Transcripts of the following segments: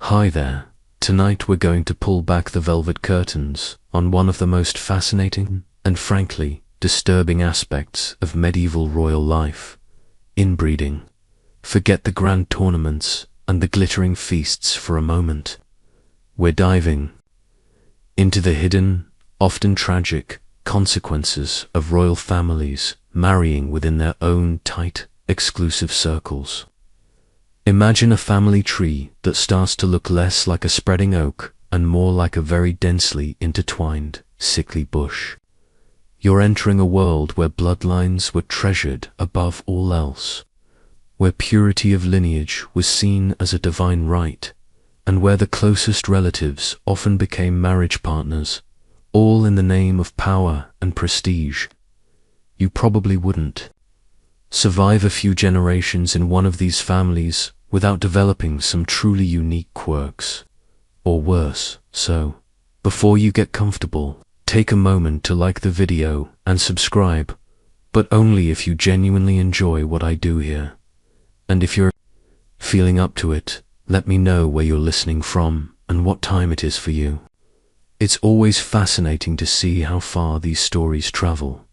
Hi there. Tonight we're going to pull back the velvet curtains on one of the most fascinating and frankly disturbing aspects of medieval royal life: inbreeding. Forget the grand tournaments and the glittering feasts for a moment. We're diving into the hidden, often tragic, consequences of royal families marrying within their own tight, exclusive circles. Imagine a family tree that starts to look less like a spreading oak and more like a very densely intertwined, sickly bush. You're entering a world where bloodlines were treasured above all else, where purity of lineage was seen as a divine right, and where the closest relatives often became marriage partners, all in the name of power and prestige. You probably wouldn't survive a few generations in one of these families without developing some truly unique quirks, or worse. So, before you get comfortable, take a moment to like the video and subscribe, but only if you genuinely enjoy what I do here. And if you're feeling up to it, let me know where you're listening from and what time it is for you. It's always fascinating to see how far these stories travel.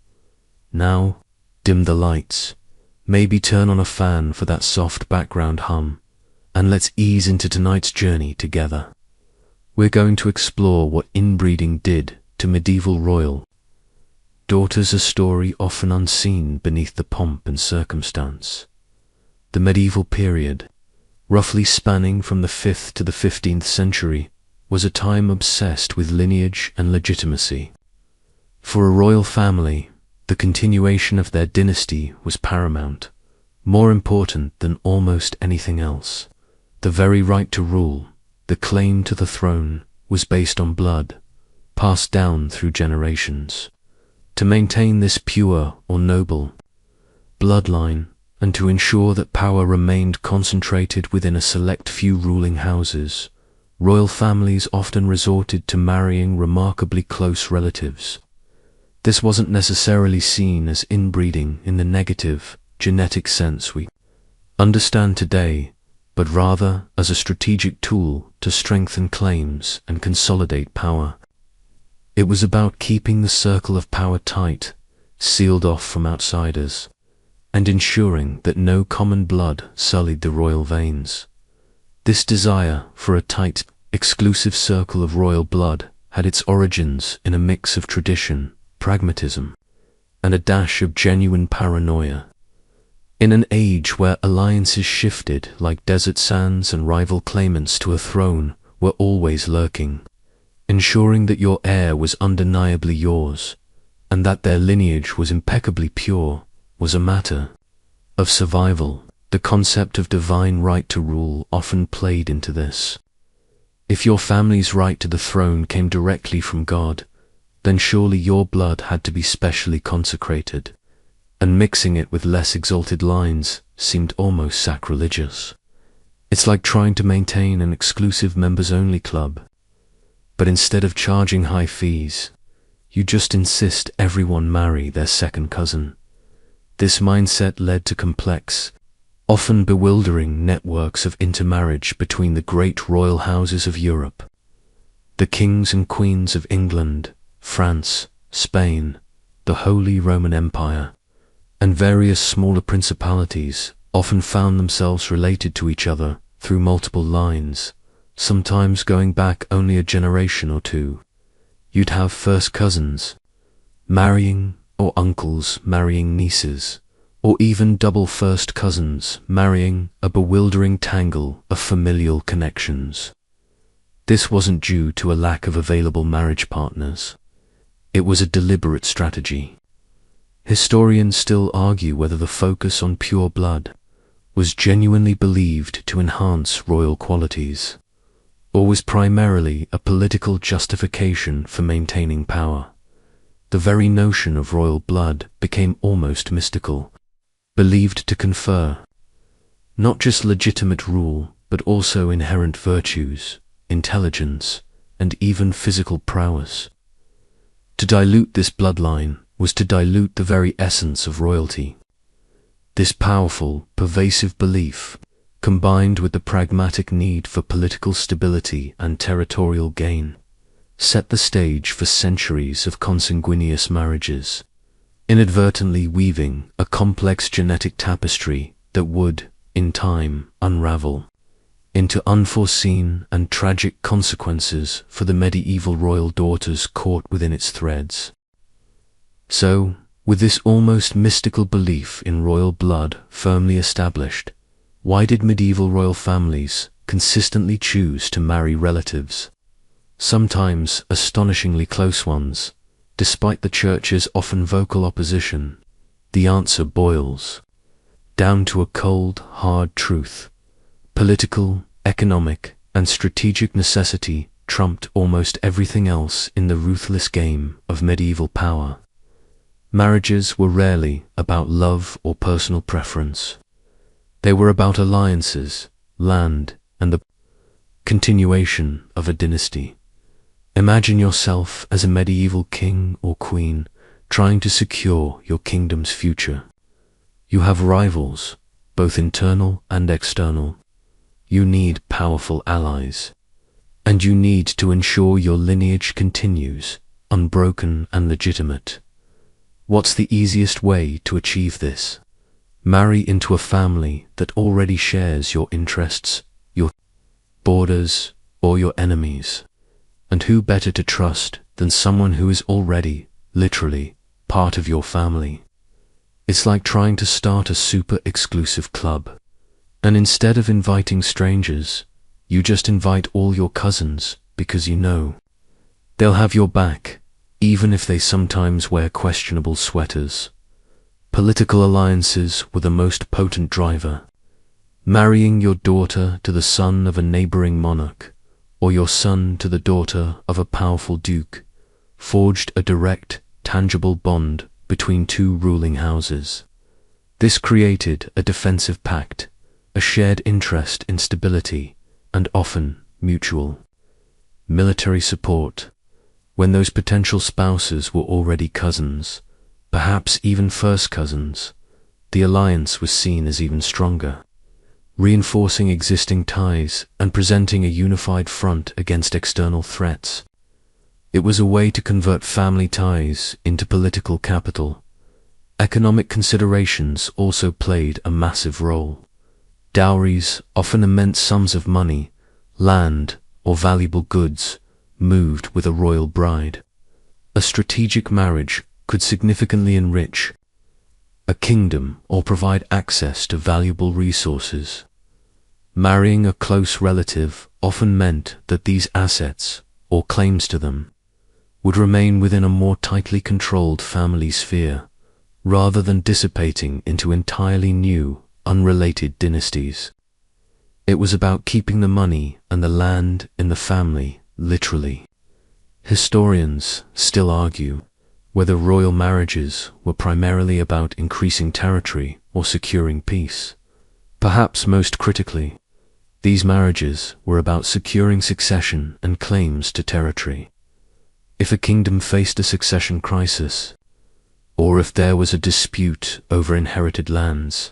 Now, dim the lights. Maybe turn on a fan for that soft background hum, and let's ease into tonight's journey together. We're going to explore what inbreeding did to medieval royal daughters, a story often unseen beneath the pomp and circumstance. The medieval period, roughly spanning from the 5th to the 15th century, was a time obsessed with lineage and legitimacy. For a royal family, the continuation of their dynasty was paramount, more important than almost anything else. The very right to rule, the claim to the throne, was based on blood, passed down through generations. To maintain this pure or noble bloodline, and to ensure that power remained concentrated within a select few ruling houses, royal families often resorted to marrying remarkably close relatives. This wasn't necessarily seen as inbreeding in the negative, genetic sense we understand today, but rather as a strategic tool to strengthen claims and consolidate power. It was about keeping the circle of power tight, sealed off from outsiders, and ensuring that no common blood sullied the royal veins. This desire for a tight, exclusive circle of royal blood had its origins in a mix of tradition, pragmatism, and a dash of genuine paranoia. In an age where alliances shifted like desert sands and rival claimants to a throne were always lurking, ensuring that your heir was undeniably yours, and that their lineage was impeccably pure, was a matter of survival. The concept of divine right to rule often played into this. If your family's right to the throne came directly from God, then surely your blood had to be specially consecrated, and mixing it with less exalted lines seemed almost sacrilegious. It's like trying to maintain an exclusive members-only club, but instead of charging high fees, you just insist everyone marry their second cousin. This mindset led to complex, often bewildering networks of intermarriage between the great royal houses of Europe. The kings and queens of England, France, Spain, the Holy Roman Empire, and various smaller principalities often found themselves related to each other through multiple lines, sometimes going back only a generation or two. You'd have first cousins marrying, or uncles marrying nieces, or even double first cousins marrying, a bewildering tangle of familial connections. This wasn't due to a lack of available marriage partners. It was a deliberate strategy. Historians still argue whether the focus on pure blood was genuinely believed to enhance royal qualities, or was primarily a political justification for maintaining power. The very notion of royal blood became almost mystical, believed to confer not just legitimate rule, but also inherent virtues, intelligence, and even physical prowess. To dilute this bloodline was to dilute the very essence of royalty. This powerful, pervasive belief combined with the pragmatic need for political stability and territorial gain, set the stage for centuries of consanguineous marriages, inadvertently weaving a complex genetic tapestry that would, in time, unravel into unforeseen and tragic consequences for the medieval royal daughters caught within its threads. So, with this almost mystical belief in royal blood firmly established, why did medieval royal families consistently choose to marry relatives, sometimes astonishingly close ones, despite the Church's often vocal opposition? The answer boils down to a cold, hard truth. Political, economic, and strategic necessity trumped almost everything else in the ruthless game of medieval power. Marriages were rarely about love or personal preference. They were about alliances, land, and the continuation of a dynasty. Imagine yourself as a medieval king or queen trying to secure your kingdom's future. You have rivals, both internal and external. You need powerful allies, and you need to ensure your lineage continues, unbroken and legitimate. What's the easiest way to achieve this? Marry into a family that already shares your interests, your borders, or your enemies. And who better to trust than someone who is already, literally, part of your family? It's like trying to start a super exclusive club. And instead of inviting strangers, you just invite all your cousins because you know they'll have your back, even if they sometimes wear questionable sweaters. Political alliances were the most potent driver. Marrying your daughter to the son of a neighboring monarch, or your son to the daughter of a powerful duke, forged a direct, tangible bond between two ruling houses. This created a defensive pact, a shared interest in stability, and often mutual military support. When those potential spouses were already cousins, perhaps even first cousins, the alliance was seen as even stronger, reinforcing existing ties and presenting a unified front against external threats. It was a way to convert family ties into political capital. Economic considerations also played a massive role. Dowries, often immense sums of money, land, or valuable goods, moved with a royal bride. A strategic marriage could significantly enrich a kingdom or provide access to valuable resources. Marrying a close relative often meant that these assets, or claims to them, would remain within a more tightly controlled family sphere, rather than dissipating into entirely new, unrelated dynasties. It was about keeping the money and the land in the family, literally. Historians still argue whether royal marriages were primarily about increasing territory or securing peace. Perhaps most critically, these marriages were about securing succession and claims to territory. If a kingdom faced a succession crisis, or if there was a dispute over inherited lands,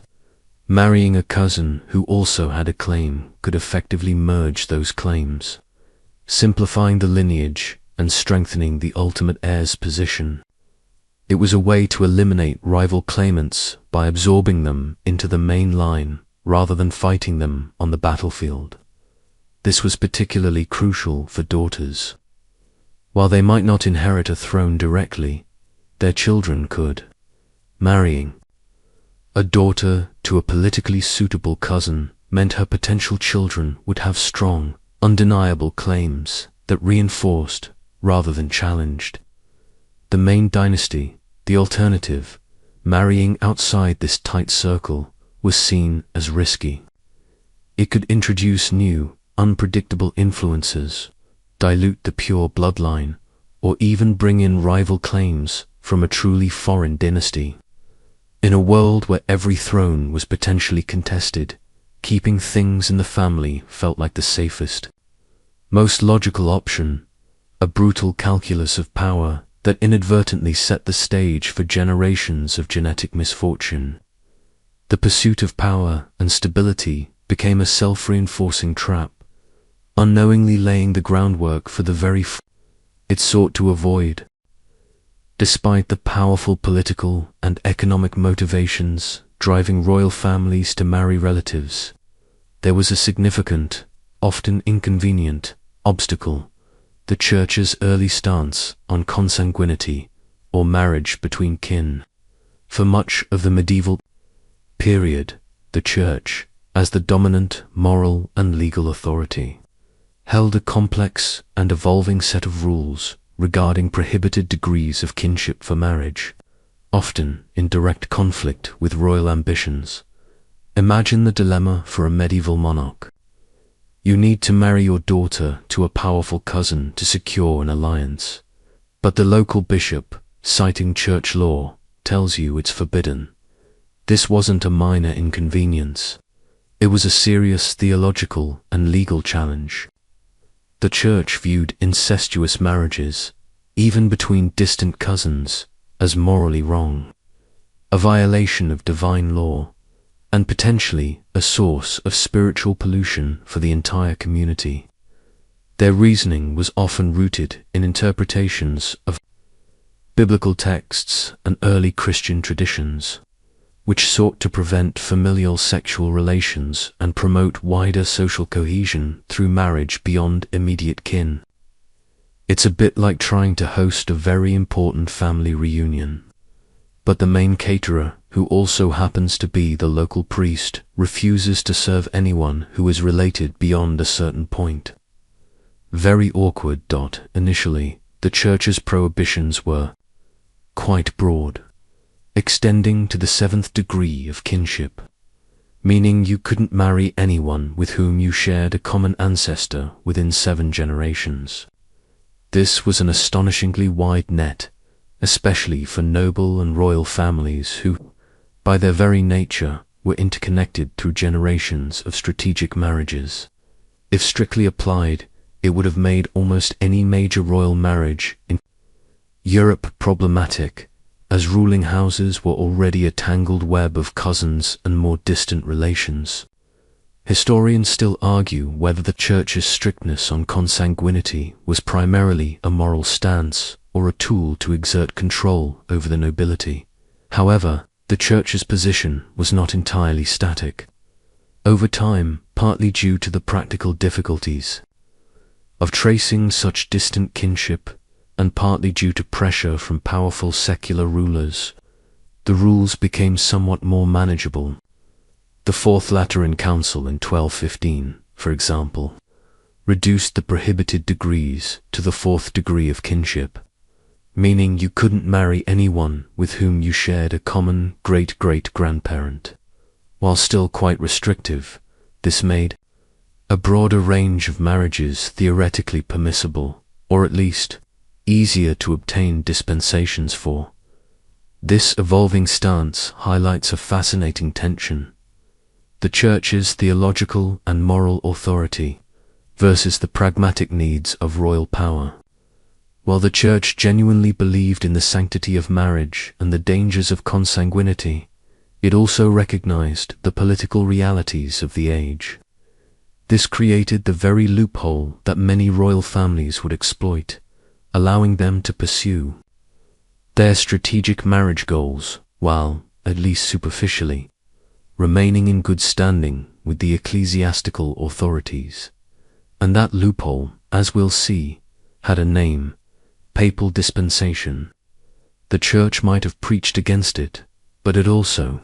marrying a cousin who also had a claim could effectively merge those claims, simplifying the lineage and strengthening the ultimate heir's position. It was a way to eliminate rival claimants by absorbing them into the main line rather than fighting them on the battlefield. This was particularly crucial for daughters. While they might not inherit a throne directly, their children could. Marrying a daughter to a politically suitable cousin meant her potential children would have strong, undeniable claims that reinforced rather than challenged the main dynasty. The alternative, marrying outside this tight circle, was seen as risky. It could introduce new, unpredictable influences, dilute the pure bloodline, or even bring in rival claims from a truly foreign dynasty. In a world where every throne was potentially contested, keeping things in the family felt like the safest, most logical option, a brutal calculus of power that inadvertently set the stage for generations of genetic misfortune. The pursuit of power and stability became a self-reinforcing trap, unknowingly laying the groundwork for the very it sought to avoid. Despite the powerful political and economic motivations driving royal families to marry relatives, there was a significant, often inconvenient, obstacle: the Church's early stance on consanguinity, or marriage between kin. For much of the medieval period, the Church, as the dominant moral and legal authority, held a complex and evolving set of rules regarding prohibited degrees of kinship for marriage, often in direct conflict with royal ambitions. Imagine the dilemma for a medieval monarch. You need to marry your daughter to a powerful cousin to secure an alliance, but the local bishop, citing church law, tells you it's forbidden. This wasn't a minor inconvenience. It was a serious theological and legal challenge. The Church viewed incestuous marriages, even between distant cousins, as morally wrong, a violation of divine law, and potentially a source of spiritual pollution for the entire community. Their reasoning was often rooted in interpretations of biblical texts and early Christian traditions, which sought to prevent familial sexual relations and promote wider social cohesion through marriage beyond immediate kin. It's a bit like trying to host a very important family reunion, but the main caterer, who also happens to be the local priest, refuses to serve anyone who is related beyond a certain point. Very awkward. Initially, the Church's prohibitions were quite broad, extending to the 7th degree of kinship, meaning you couldn't marry anyone with whom you shared a common ancestor within 7 generations. This was an astonishingly wide net, especially for noble and royal families who, by their very nature, were interconnected through generations of strategic marriages. If strictly applied, it would have made almost any major royal marriage in Europe problematic, as ruling houses were already a tangled web of cousins and more distant relations. Historians still argue whether the Church's strictness on consanguinity was primarily a moral stance or a tool to exert control over the nobility. However, the Church's position was not entirely static. Over time, partly due to the practical difficulties of tracing such distant kinship, and partly due to pressure from powerful secular rulers, the rules became somewhat more manageable. The Fourth Lateran Council in 1215, for example, reduced the prohibited degrees to the 4th degree of kinship, meaning you couldn't marry anyone with whom you shared a common great-great-grandparent. While still quite restrictive, this made a broader range of marriages theoretically permissible, or at least easier to obtain dispensations for. This evolving stance highlights a fascinating tension: the Church's theological and moral authority versus the pragmatic needs of royal power. While the Church genuinely believed in the sanctity of marriage and the dangers of consanguinity, it also recognized the political realities of the age. This created the very loophole that many royal families would exploit, allowing them to pursue their strategic marriage goals while, at least superficially, remaining in good standing with the ecclesiastical authorities. And that loophole, as we'll see, had a name: papal dispensation. The Church might have preached against it, but it also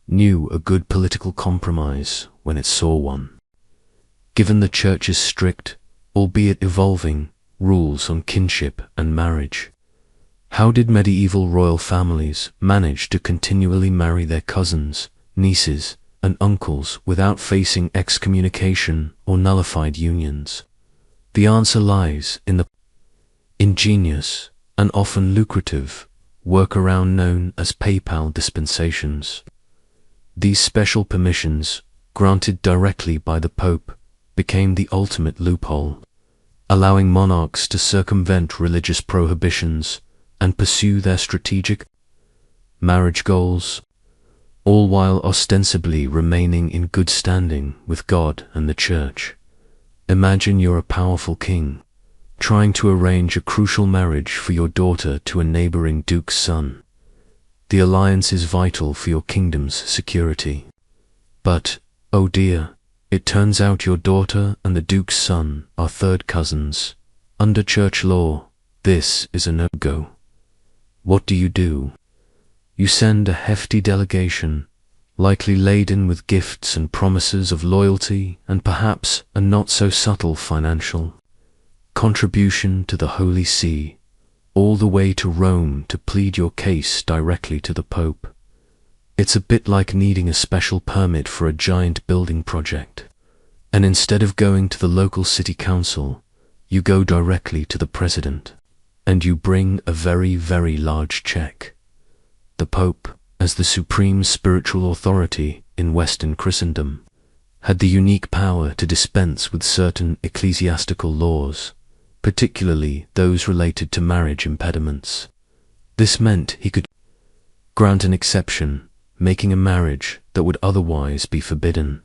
knew a good political compromise when it saw one. Given the Church's strict, albeit evolving, rules on kinship and marriage, how did medieval royal families manage to continually marry their cousins, nieces, and uncles without facing excommunication or nullified unions? The answer lies in the ingenious and often lucrative workaround known as papal dispensations. These special permissions, granted directly by the Pope, became the ultimate loophole, allowing monarchs to circumvent religious prohibitions and pursue their strategic marriage goals. all while ostensibly remaining in good standing with God and the Church. Imagine you're a powerful king, trying to arrange a crucial marriage for your daughter to a neighboring duke's son. The alliance is vital for your kingdom's security. But, oh dear, it turns out your daughter and the duke's son are third cousins. Under church law, this is a no-go. What do? You send a hefty delegation, likely laden with gifts and promises of loyalty and perhaps a not-so-subtle financial contribution to the Holy See, all the way to Rome to plead your case directly to the Pope. It's a bit like needing a special permit for a giant building project, and instead of going to the local city council, you go directly to the president, and you bring a very, very large check. The Pope, as the supreme spiritual authority in Western Christendom, had the unique power to dispense with certain ecclesiastical laws, particularly those related to marriage impediments. This meant he could grant an exception, making a marriage that would otherwise be forbidden,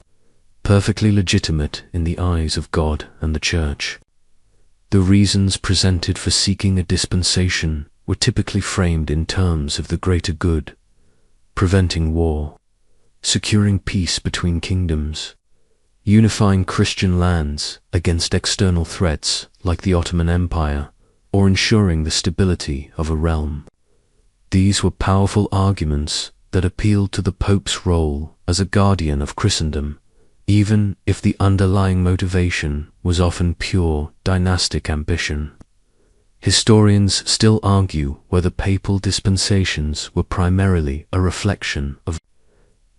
perfectly legitimate in the eyes of God and the Church. The reasons presented for seeking a dispensation were typically framed in terms of the greater good, preventing war, securing peace between kingdoms, unifying Christian lands against external threats like the Ottoman Empire, or ensuring the stability of a realm. These were powerful arguments that appealed to the Pope's role as a guardian of Christendom, even if the underlying motivation was often pure dynastic ambition. Historians still argue whether papal dispensations were primarily a reflection of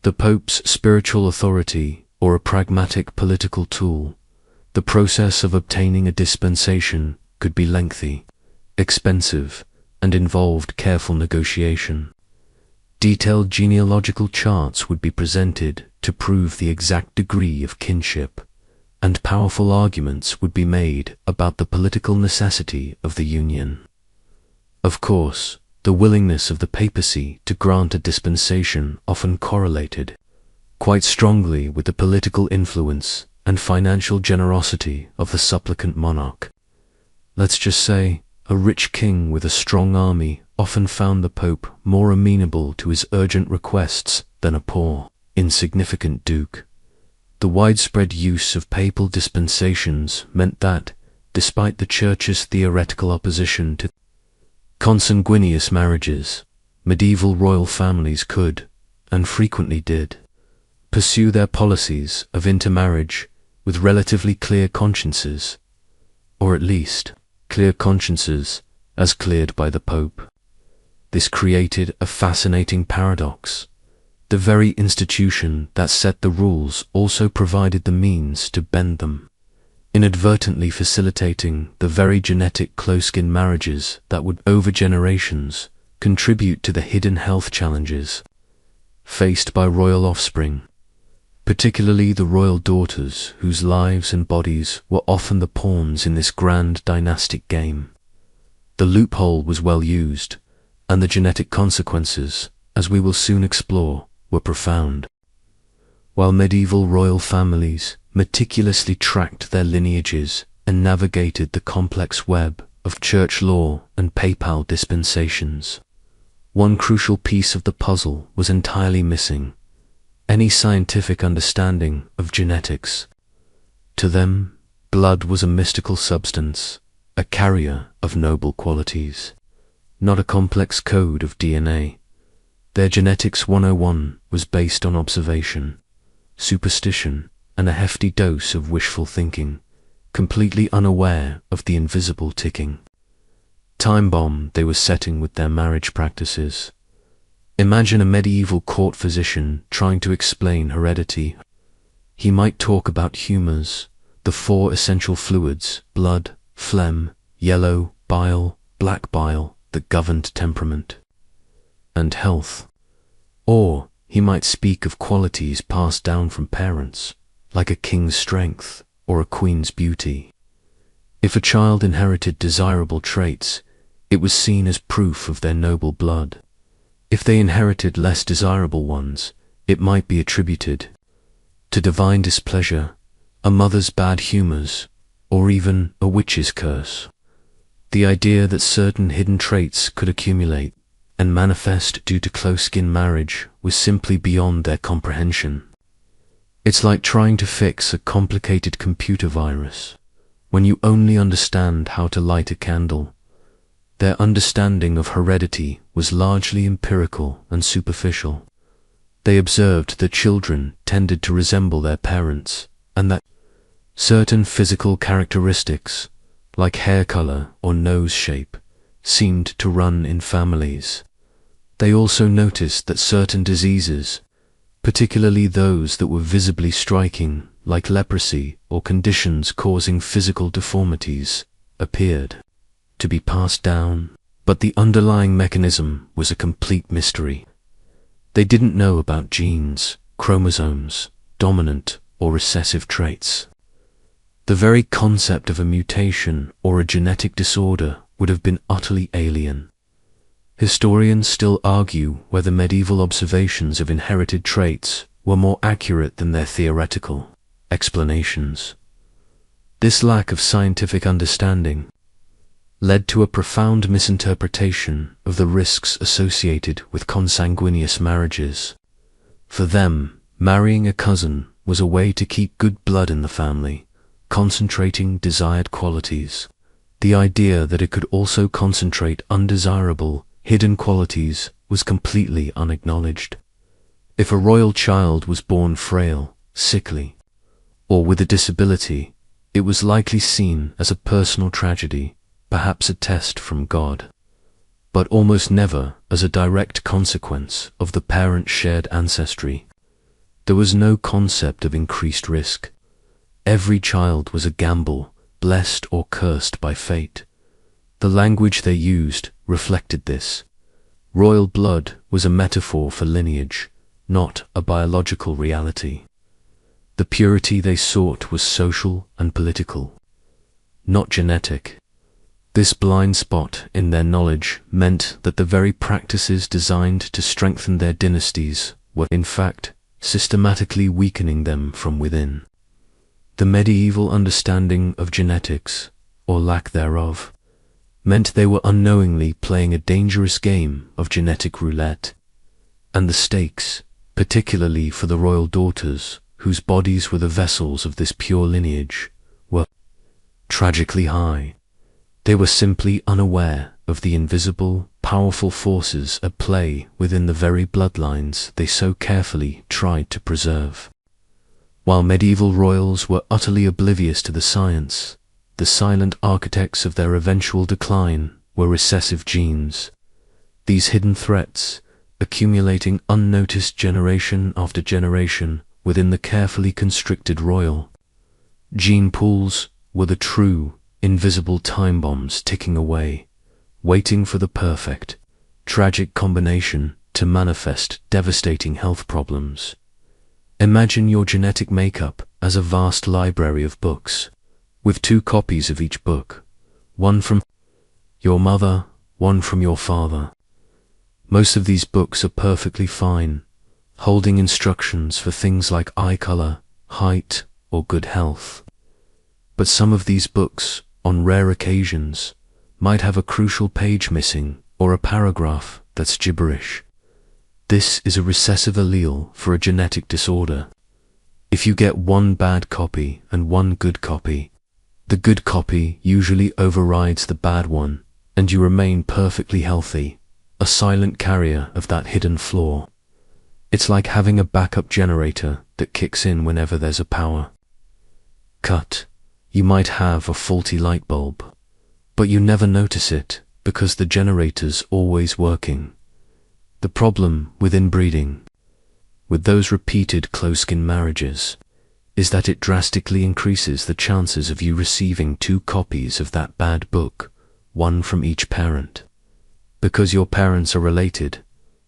the Pope's spiritual authority or a pragmatic political tool. The process of obtaining a dispensation could be lengthy, expensive, and involved careful negotiation. Detailed genealogical charts would be presented to prove the exact degree of kinship, and powerful arguments would be made about the political necessity of the union. Of course, the willingness of the papacy to grant a dispensation often correlated quite strongly with the political influence and financial generosity of the supplicant monarch. Let's just say, a rich king with a strong army often found the Pope more amenable to his urgent requests than a poor, insignificant duke. The widespread use of papal dispensations meant that, despite the Church's theoretical opposition to consanguineous marriages, medieval royal families could, and frequently did, pursue their policies of intermarriage with relatively clear consciences, or at least clear consciences as cleared by the Pope. This created a fascinating paradox. The very institution that set the rules also provided the means to bend them, inadvertently facilitating the very genetic close-skin marriages that would, over generations, contribute to the hidden health challenges faced by royal offspring, particularly the royal daughters whose lives and bodies were often the pawns in this grand dynastic game. The loophole was well used, and the genetic consequences, as we will soon explore, were profound. While medieval royal families meticulously tracked their lineages and navigated the complex web of church law and papal dispensations, one crucial piece of the puzzle was entirely missing: any scientific understanding of genetics. To them, blood was a mystical substance, a carrier of noble qualities, not a complex code of DNA. Their Genetics 101 was based on observation, superstition, and a hefty dose of wishful thinking, completely unaware of the invisible ticking time bomb they were setting with their marriage practices. Imagine a medieval court physician trying to explain heredity. He might talk about humors, the 4 essential fluids, blood, phlegm, yellow, bile, black bile, that governed temperament and health. Or he might speak of qualities passed down from parents, like a king's strength or a queen's beauty. If a child inherited desirable traits, it was seen as proof of their noble blood. If they inherited less desirable ones, It might be attributed to divine displeasure, a mother's bad humors, or even a witch's curse. The idea that certain hidden traits could accumulate and manifest due to close-skin marriage was simply beyond their comprehension. It's like trying to fix a complicated computer virus when you only understand how to light a candle. Their understanding of heredity was largely empirical and superficial. They observed that children tended to resemble their parents, and that certain physical characteristics, like hair color or nose shape, seemed to run in families. They also noticed that certain diseases, particularly those that were visibly striking, like leprosy or conditions causing physical deformities, appeared to be passed down, but the underlying mechanism was a complete mystery. They didn't know about genes, chromosomes, dominant or recessive traits. The very concept of a mutation or a genetic disorder would have been utterly alien. Historians still argue whether medieval observations of inherited traits were more accurate than their theoretical explanations. This lack of scientific understanding led to a profound misinterpretation of the risks associated with consanguineous marriages. For them, marrying a cousin was a way to keep good blood in the family, concentrating desired qualities. The idea that it could also concentrate undesirable, hidden qualities was completely unacknowledged. If a royal child was born frail, sickly, or with a disability, it was likely seen as a personal tragedy, perhaps a test from God, but almost never as a direct consequence of the parents' shared ancestry. There was no concept of increased risk. Every child was a gamble, blessed or cursed by fate. The language they used reflected this. Royal blood was a metaphor for lineage, not a biological reality. The purity they sought was social and political, not genetic. This blind spot in their knowledge meant that the very practices designed to strengthen their dynasties were, in fact, systematically weakening them from within. The medieval understanding of genetics, or lack thereof, meant they were unknowingly playing a dangerous game of genetic roulette, and the stakes, particularly for the royal daughters, whose bodies were the vessels of this pure lineage, were tragically high. They were simply unaware of the invisible, powerful forces at play within the very bloodlines they so carefully tried to preserve. While medieval royals were utterly oblivious to the science, the silent architects of their eventual decline were recessive genes. These hidden threats, accumulating unnoticed generation after generation within the carefully constricted royal gene pools, were the true, invisible time bombs ticking away, waiting for the perfect, tragic combination to manifest devastating health problems. Imagine your genetic makeup as a vast library of books, with 2 copies of each book, one from your mother, one from your father. Most of these books are perfectly fine, holding instructions for things like eye color, height, or good health. But some of these books, on rare occasions, might have a crucial page missing or a paragraph that's gibberish. This is a recessive allele for a genetic disorder. If you get one bad copy and one good copy, the good copy usually overrides the bad one, and you remain perfectly healthy, a silent carrier of that hidden flaw. It's like having a backup generator that kicks in whenever there's a power cut. You might have a faulty light bulb, but you never notice it because the generator's always working. The problem with inbreeding, with those repeated close-skin marriages, is that it drastically increases the chances of you receiving 2 copies of that bad book, one from each parent. Because your parents are related,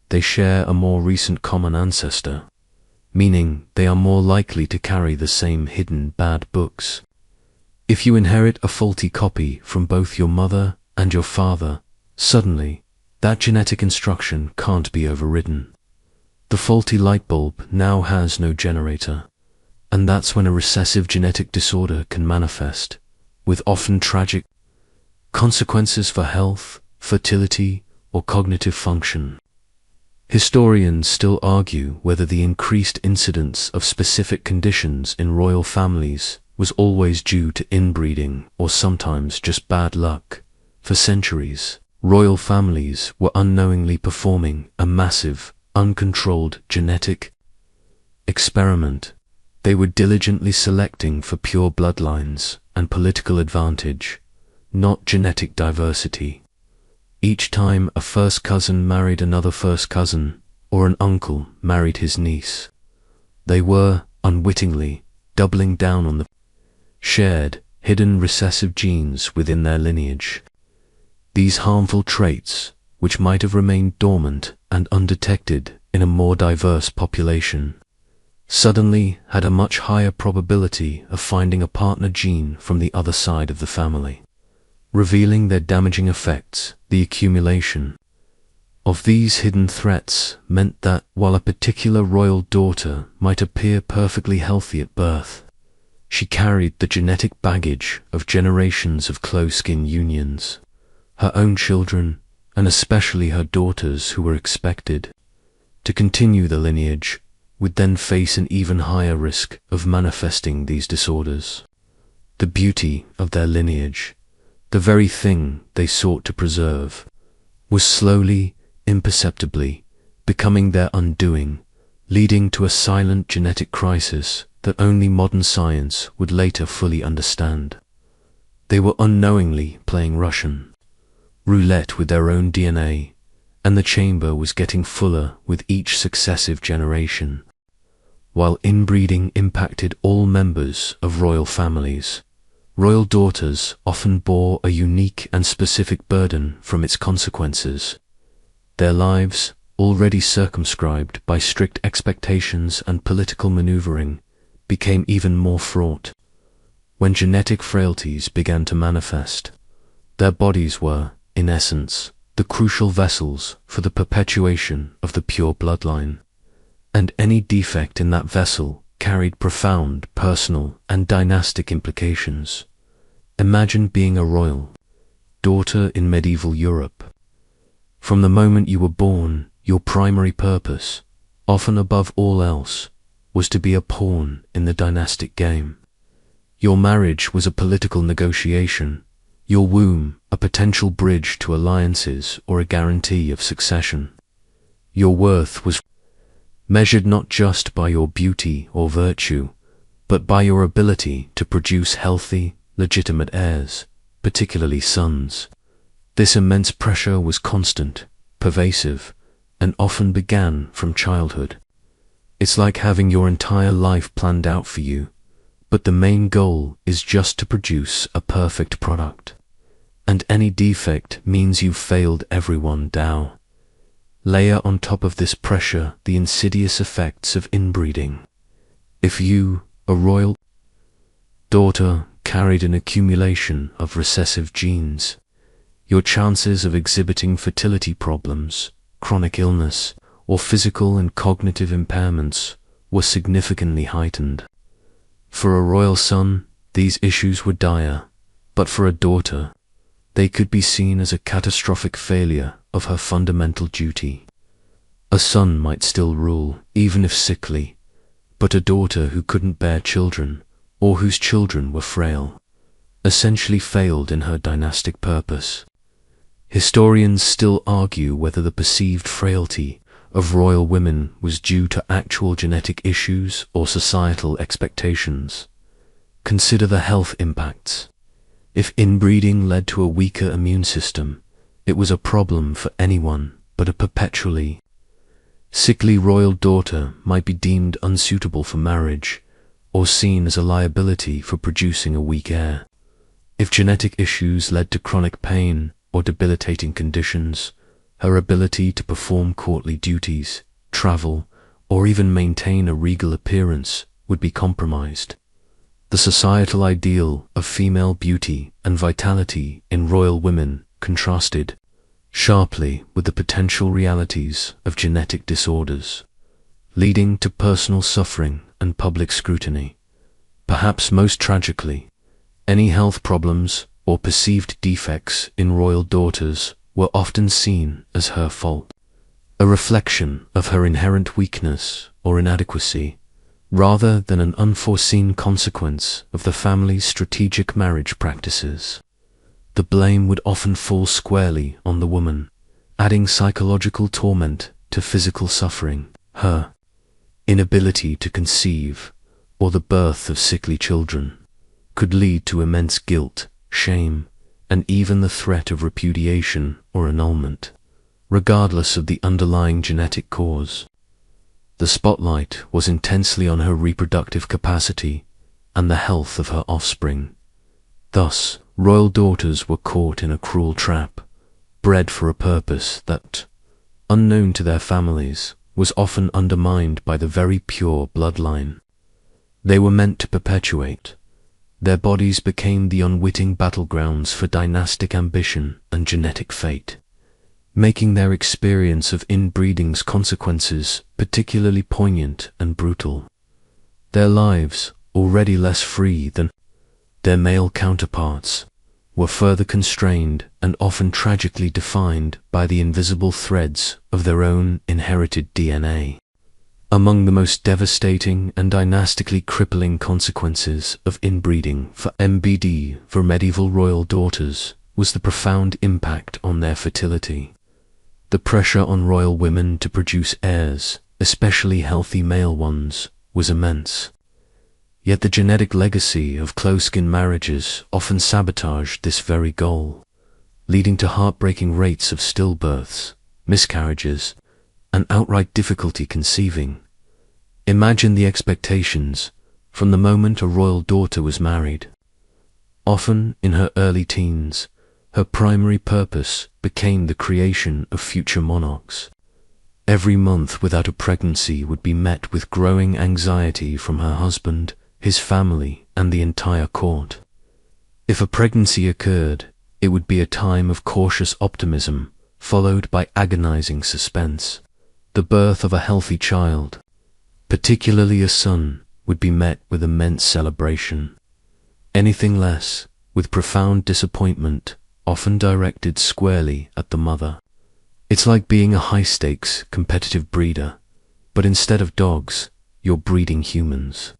they share a more recent common ancestor, meaning they are more likely to carry the same hidden bad books. If you inherit a faulty copy from both your mother and your father, suddenly, that genetic instruction can't be overridden. The faulty light bulb now has no generator, and that's when a recessive genetic disorder can manifest, with often tragic consequences for health, fertility, or cognitive function. Historians still argue whether the increased incidence of specific conditions in royal families was always due to inbreeding or sometimes just bad luck. For centuries, royal families were unknowingly performing a massive, uncontrolled genetic experiment. They were diligently selecting for pure bloodlines and political advantage, not genetic diversity. Each time a first cousin married another first cousin, or an uncle married his niece, they were, unwittingly, doubling down on the shared, hidden recessive genes within their lineage. These harmful traits, which might have remained dormant and undetected in a more diverse population, suddenly had a much higher probability of finding a partner gene from the other side of the family, revealing their damaging effects. The accumulation of these hidden threats meant that, while a particular royal daughter might appear perfectly healthy at birth, she carried the genetic baggage of generations of close-skin unions. Her own children, and especially her daughters who were expected to continue the lineage, would then face an even higher risk of manifesting these disorders. The beauty of their lineage, the very thing they sought to preserve, was slowly, imperceptibly, becoming their undoing, leading to a silent genetic crisis that only modern science would later fully understand. They were unknowingly playing Russian roulette with their own DNA, and the chamber was getting fuller with each successive generation. While inbreeding impacted all members of royal families, royal daughters often bore a unique and specific burden from its consequences. Their lives, already circumscribed by strict expectations and political maneuvering, became even more fraught. When genetic frailties began to manifest, their bodies were, in essence, the crucial vessels for the perpetuation of the pure bloodline, and any defect in that vessel carried profound personal and dynastic implications. Imagine being a royal daughter in medieval Europe. From the moment you were born, your primary purpose, often above all else, was to be a pawn in the dynastic game. Your marriage was a political negotiation, your womb a potential bridge to alliances or a guarantee of succession. Your worth was measured not just by your beauty or virtue, but by your ability to produce healthy, legitimate heirs, particularly sons. This immense pressure was constant, pervasive, and often began from childhood. It's like having your entire life planned out for you, but the main goal is just to produce a perfect product. And any defect means you've failed everyone down. Layer on top of this pressure the insidious effects of inbreeding. If you, a royal daughter, carried an accumulation of recessive genes, your chances of exhibiting fertility problems, chronic illness, or physical and cognitive impairments were significantly heightened. For a royal son, these issues were dire, but for a daughter, they could be seen as a catastrophic failure of her fundamental duty. A son might still rule, even if sickly, but a daughter who couldn't bear children, or whose children were frail, essentially failed in her dynastic purpose. Historians still argue whether the perceived frailty of royal women was due to actual genetic issues or societal expectations. Consider the health impacts. If inbreeding led to a weaker immune system, it was a problem for anyone but a perpetually sickly royal daughter might be deemed unsuitable for marriage, or seen as a liability for producing a weak heir. If genetic issues led to chronic pain or debilitating conditions, her ability to perform courtly duties, travel, or even maintain a regal appearance would be compromised. The societal ideal of female beauty and vitality in royal women contrasted sharply with the potential realities of genetic disorders. leading to personal suffering and public scrutiny. Perhaps most tragically, any health problems or perceived defects in royal daughters were often seen as her fault, a reflection of her inherent weakness or inadequacy, rather than an unforeseen consequence of the family's strategic marriage practices. The blame would often fall squarely on the woman, adding psychological torment to physical suffering. Her inability to conceive or the birth of sickly children could lead to immense guilt, shame, and even the threat of repudiation or annulment, regardless of the underlying genetic cause. The spotlight was intensely on her reproductive capacity and the health of her offspring. Thus, royal daughters were caught in a cruel trap, bred for a purpose that, unknown to their families, was often undermined by the very pure bloodline they were meant to perpetuate. Their bodies became the unwitting battlegrounds for dynastic ambition and genetic fate, making their experience of inbreeding's consequences particularly poignant and brutal. Their lives, already less free than their male counterparts, were further constrained and often tragically defined by the invisible threads of their own inherited DNA. Among the most devastating and dynastically crippling consequences of inbreeding for MBD for medieval royal daughters was the profound impact on their fertility. The pressure on royal women to produce heirs, especially healthy male ones, was immense. Yet the genetic legacy of close-kin marriages often sabotaged this very goal, leading to heartbreaking rates of stillbirths, miscarriages, and outright difficulty conceiving. Imagine the expectations from the moment a royal daughter was married. Often in her early teens, her primary purpose became the creation of future monarchs. Every month without a pregnancy would be met with growing anxiety from her husband, his family, and the entire court. If a pregnancy occurred, it would be a time of cautious optimism, followed by agonizing suspense. The birth of a healthy child, particularly a son, would be met with immense celebration. Anything less, with profound disappointment, often directed squarely at the mother. It's like being a high-stakes, competitive breeder, but instead of dogs, you're breeding humans.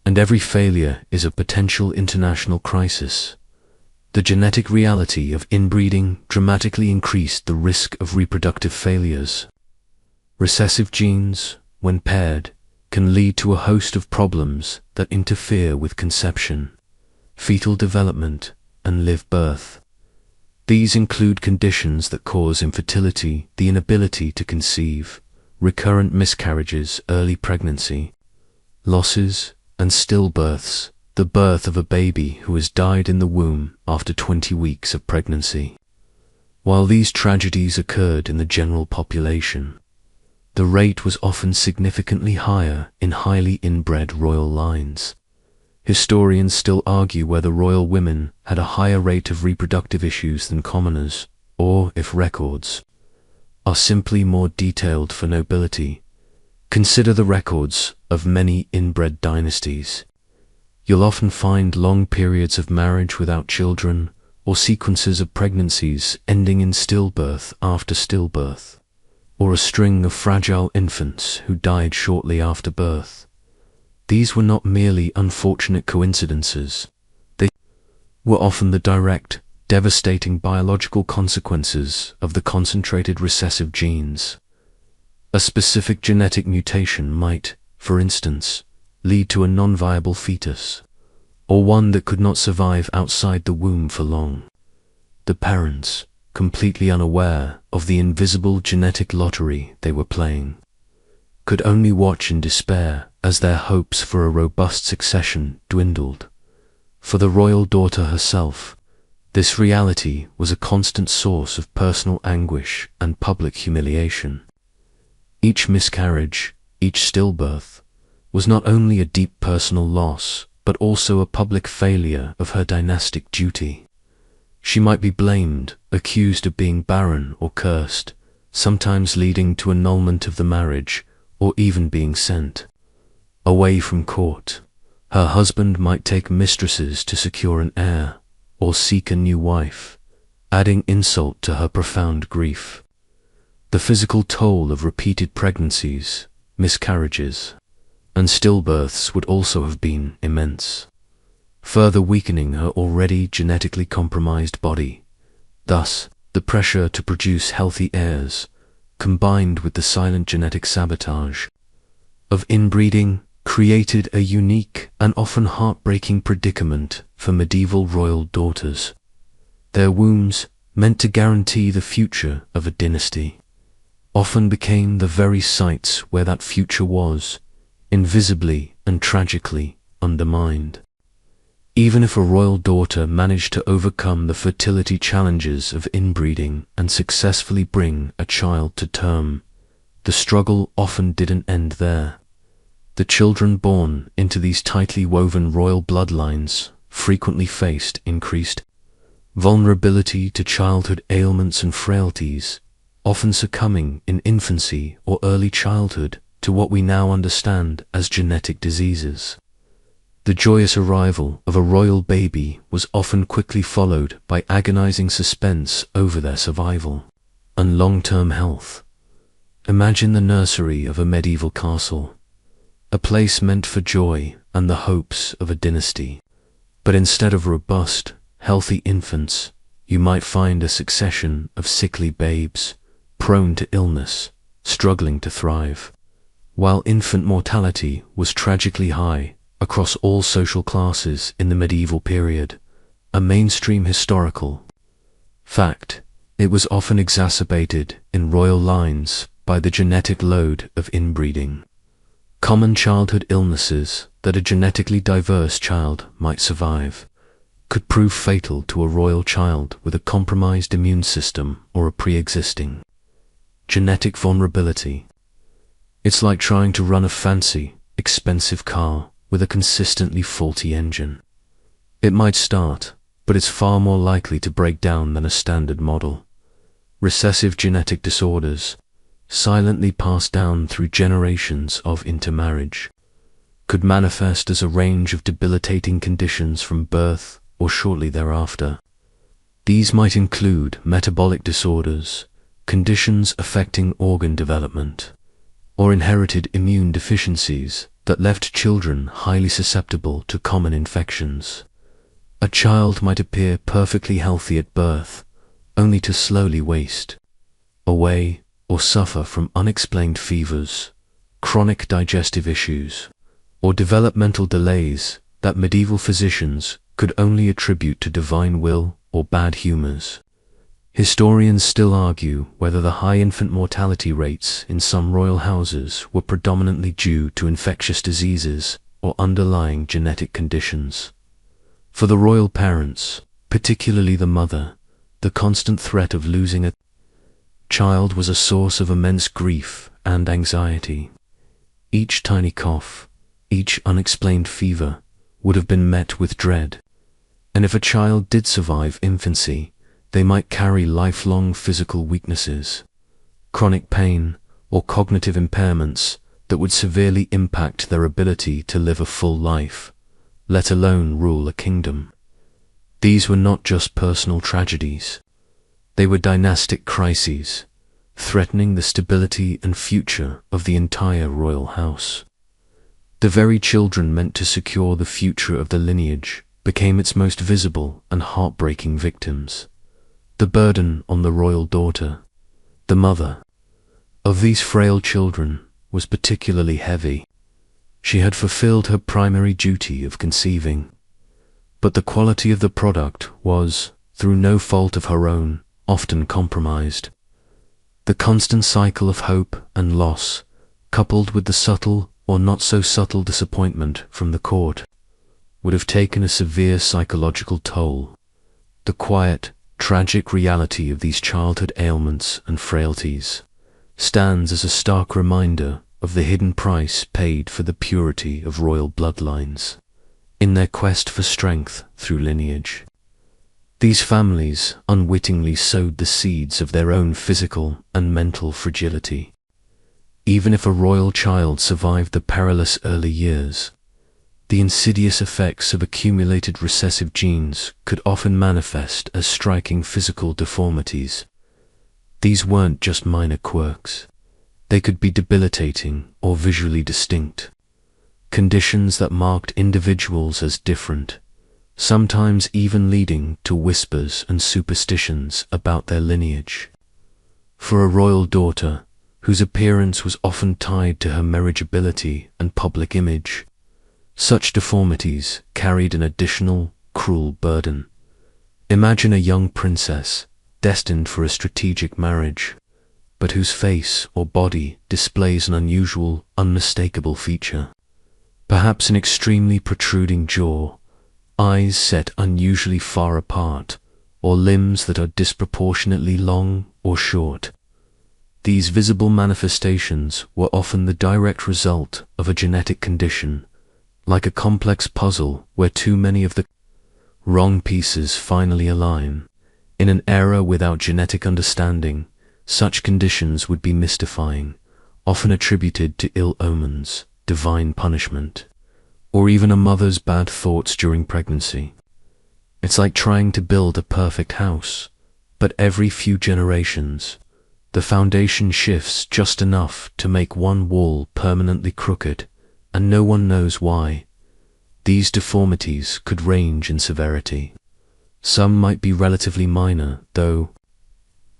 And every failure is a potential international crisis. The genetic reality of inbreeding dramatically increased the risk of reproductive failures. Recessive genes, when paired, can lead to a host of problems that interfere with conception, fetal development, and live birth. These include conditions that cause infertility, the inability to conceive, recurrent miscarriages, early pregnancy, losses, and stillbirths, the birth of a baby who has died in the womb after 20 weeks of pregnancy. While these tragedies occurred in the general population, the rate was often significantly higher in highly inbred royal lines. Historians still argue whether royal women had a higher rate of reproductive issues than commoners, or if records are simply more detailed for nobility. Consider the records of many inbred dynasties. You'll often find long periods of marriage without children, or sequences of pregnancies ending in stillbirth after stillbirth, or a string of fragile infants who died shortly after birth. These were not merely unfortunate coincidences. They were often the direct, devastating biological consequences of the concentrated recessive genes. A specific genetic mutation might, for instance, lead to a non-viable fetus, or one that could not survive outside the womb for long. The parents, completely unaware of the invisible genetic lottery they were playing, could only watch in despair as their hopes for a robust succession dwindled. For the royal daughter herself, this reality was a constant source of personal anguish and public humiliation. Each miscarriage, each stillbirth, was not only a deep personal loss, but also a public failure of her dynastic duty. She might be blamed, accused of being barren or cursed, sometimes leading to annulment of the marriage, or even being sent away from court. Her husband might take mistresses to secure an heir, or seek a new wife, adding insult to her profound grief. The physical toll of repeated pregnancies, miscarriages, and stillbirths would also have been immense, further weakening her already genetically compromised body. Thus, the pressure to produce healthy heirs, combined with the silent genetic sabotage of inbreeding, created a unique and often heartbreaking predicament for medieval royal daughters. Their wombs, meant to guarantee the future of a dynasty, often became the very sites where that future was, invisibly and tragically undermined. Even if a royal daughter managed to overcome the fertility challenges of inbreeding and successfully bring a child to term, the struggle often didn't end there. The children born into these tightly woven royal bloodlines frequently faced increased vulnerability to childhood ailments and frailties, often succumbing in infancy or early childhood to what we now understand as genetic diseases. The joyous arrival of a royal baby was often quickly followed by agonizing suspense over their survival and long-term health. Imagine the nursery of a medieval castle, a place meant for joy and the hopes of a dynasty. But instead of robust, healthy infants, you might find a succession of sickly babes, prone to illness, struggling to thrive. While infant mortality was tragically high across all social classes in the medieval period, a mainstream historical fact, it was often exacerbated in royal lines by the genetic load of inbreeding. Common childhood illnesses that a genetically diverse child might survive could prove fatal to a royal child with a compromised immune system or a pre-existing genetic vulnerability. It's like trying to run a fancy, expensive car with a consistently faulty engine. It might start, but it's far more likely to break down than a standard model. Recessive genetic disorders, silently passed down through generations of intermarriage, could manifest as a range of debilitating conditions from birth or shortly thereafter. These might include metabolic disorders, conditions affecting organ development, or inherited immune deficiencies that left children highly susceptible to common infections. A child might appear perfectly healthy at birth, only to slowly waste away or suffer from unexplained fevers, chronic digestive issues, or developmental delays that medieval physicians could only attribute to divine will or bad humors. Historians still argue whether the high infant mortality rates in some royal houses were predominantly due to infectious diseases or underlying genetic conditions. For the royal parents, particularly the mother, the constant threat of losing a child was a source of immense grief and anxiety. Each tiny cough, each unexplained fever, would have been met with dread. And if a child did survive infancy, they might carry lifelong physical weaknesses, chronic pain, or cognitive impairments that would severely impact their ability to live a full life, let alone rule a kingdom. These were not just personal tragedies. They were dynastic crises, threatening the stability and future of the entire royal house. The very children meant to secure the future of the lineage became its most visible and heartbreaking victims. The burden on the royal daughter, the mother, of these frail children was particularly heavy. She had fulfilled her primary duty of conceiving, but the quality of the product was, through no fault of her own, often compromised. The constant cycle of hope and loss, coupled with the subtle or not so subtle disappointment from the court, would have taken a severe psychological toll. The quiet, tragic reality of these childhood ailments and frailties stands as a stark reminder of the hidden price paid for the purity of royal bloodlines in their quest for strength through lineage. These families unwittingly sowed the seeds of their own physical and mental fragility. Even if a royal child survived the perilous early years, the insidious effects of accumulated recessive genes could often manifest as striking physical deformities. These weren't just minor quirks. They could be debilitating or visually distinct, conditions that marked individuals as different, sometimes even leading to whispers and superstitions about their lineage. For a royal daughter, whose appearance was often tied to her marriageability and public image, such deformities carried an additional, cruel burden. Imagine a young princess destined for a strategic marriage, but whose face or body displays an unusual, unmistakable feature. Perhaps an extremely protruding jaw, eyes set unusually far apart, or limbs that are disproportionately long or short. These visible manifestations were often the direct result of a genetic condition, like a complex puzzle where too many of the wrong pieces finally align. In an era without genetic understanding, such conditions would be mystifying, often attributed to ill omens, divine punishment, or even a mother's bad thoughts during pregnancy. It's like trying to build a perfect house, but every few generations, the foundation shifts just enough to make one wall permanently crooked, and no one knows why. These deformities could range in severity. Some might be relatively minor, though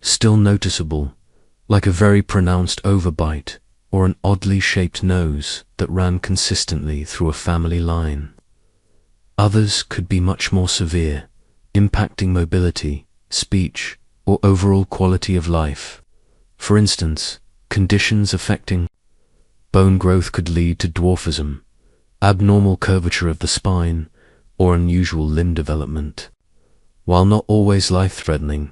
still noticeable, like a very pronounced overbite or an oddly shaped nose that ran consistently through a family line. Others could be much more severe, impacting mobility, speech, or overall quality of life. For instance, conditions affecting bone growth could lead to dwarfism, abnormal curvature of the spine, or unusual limb development. While not always life-threatening,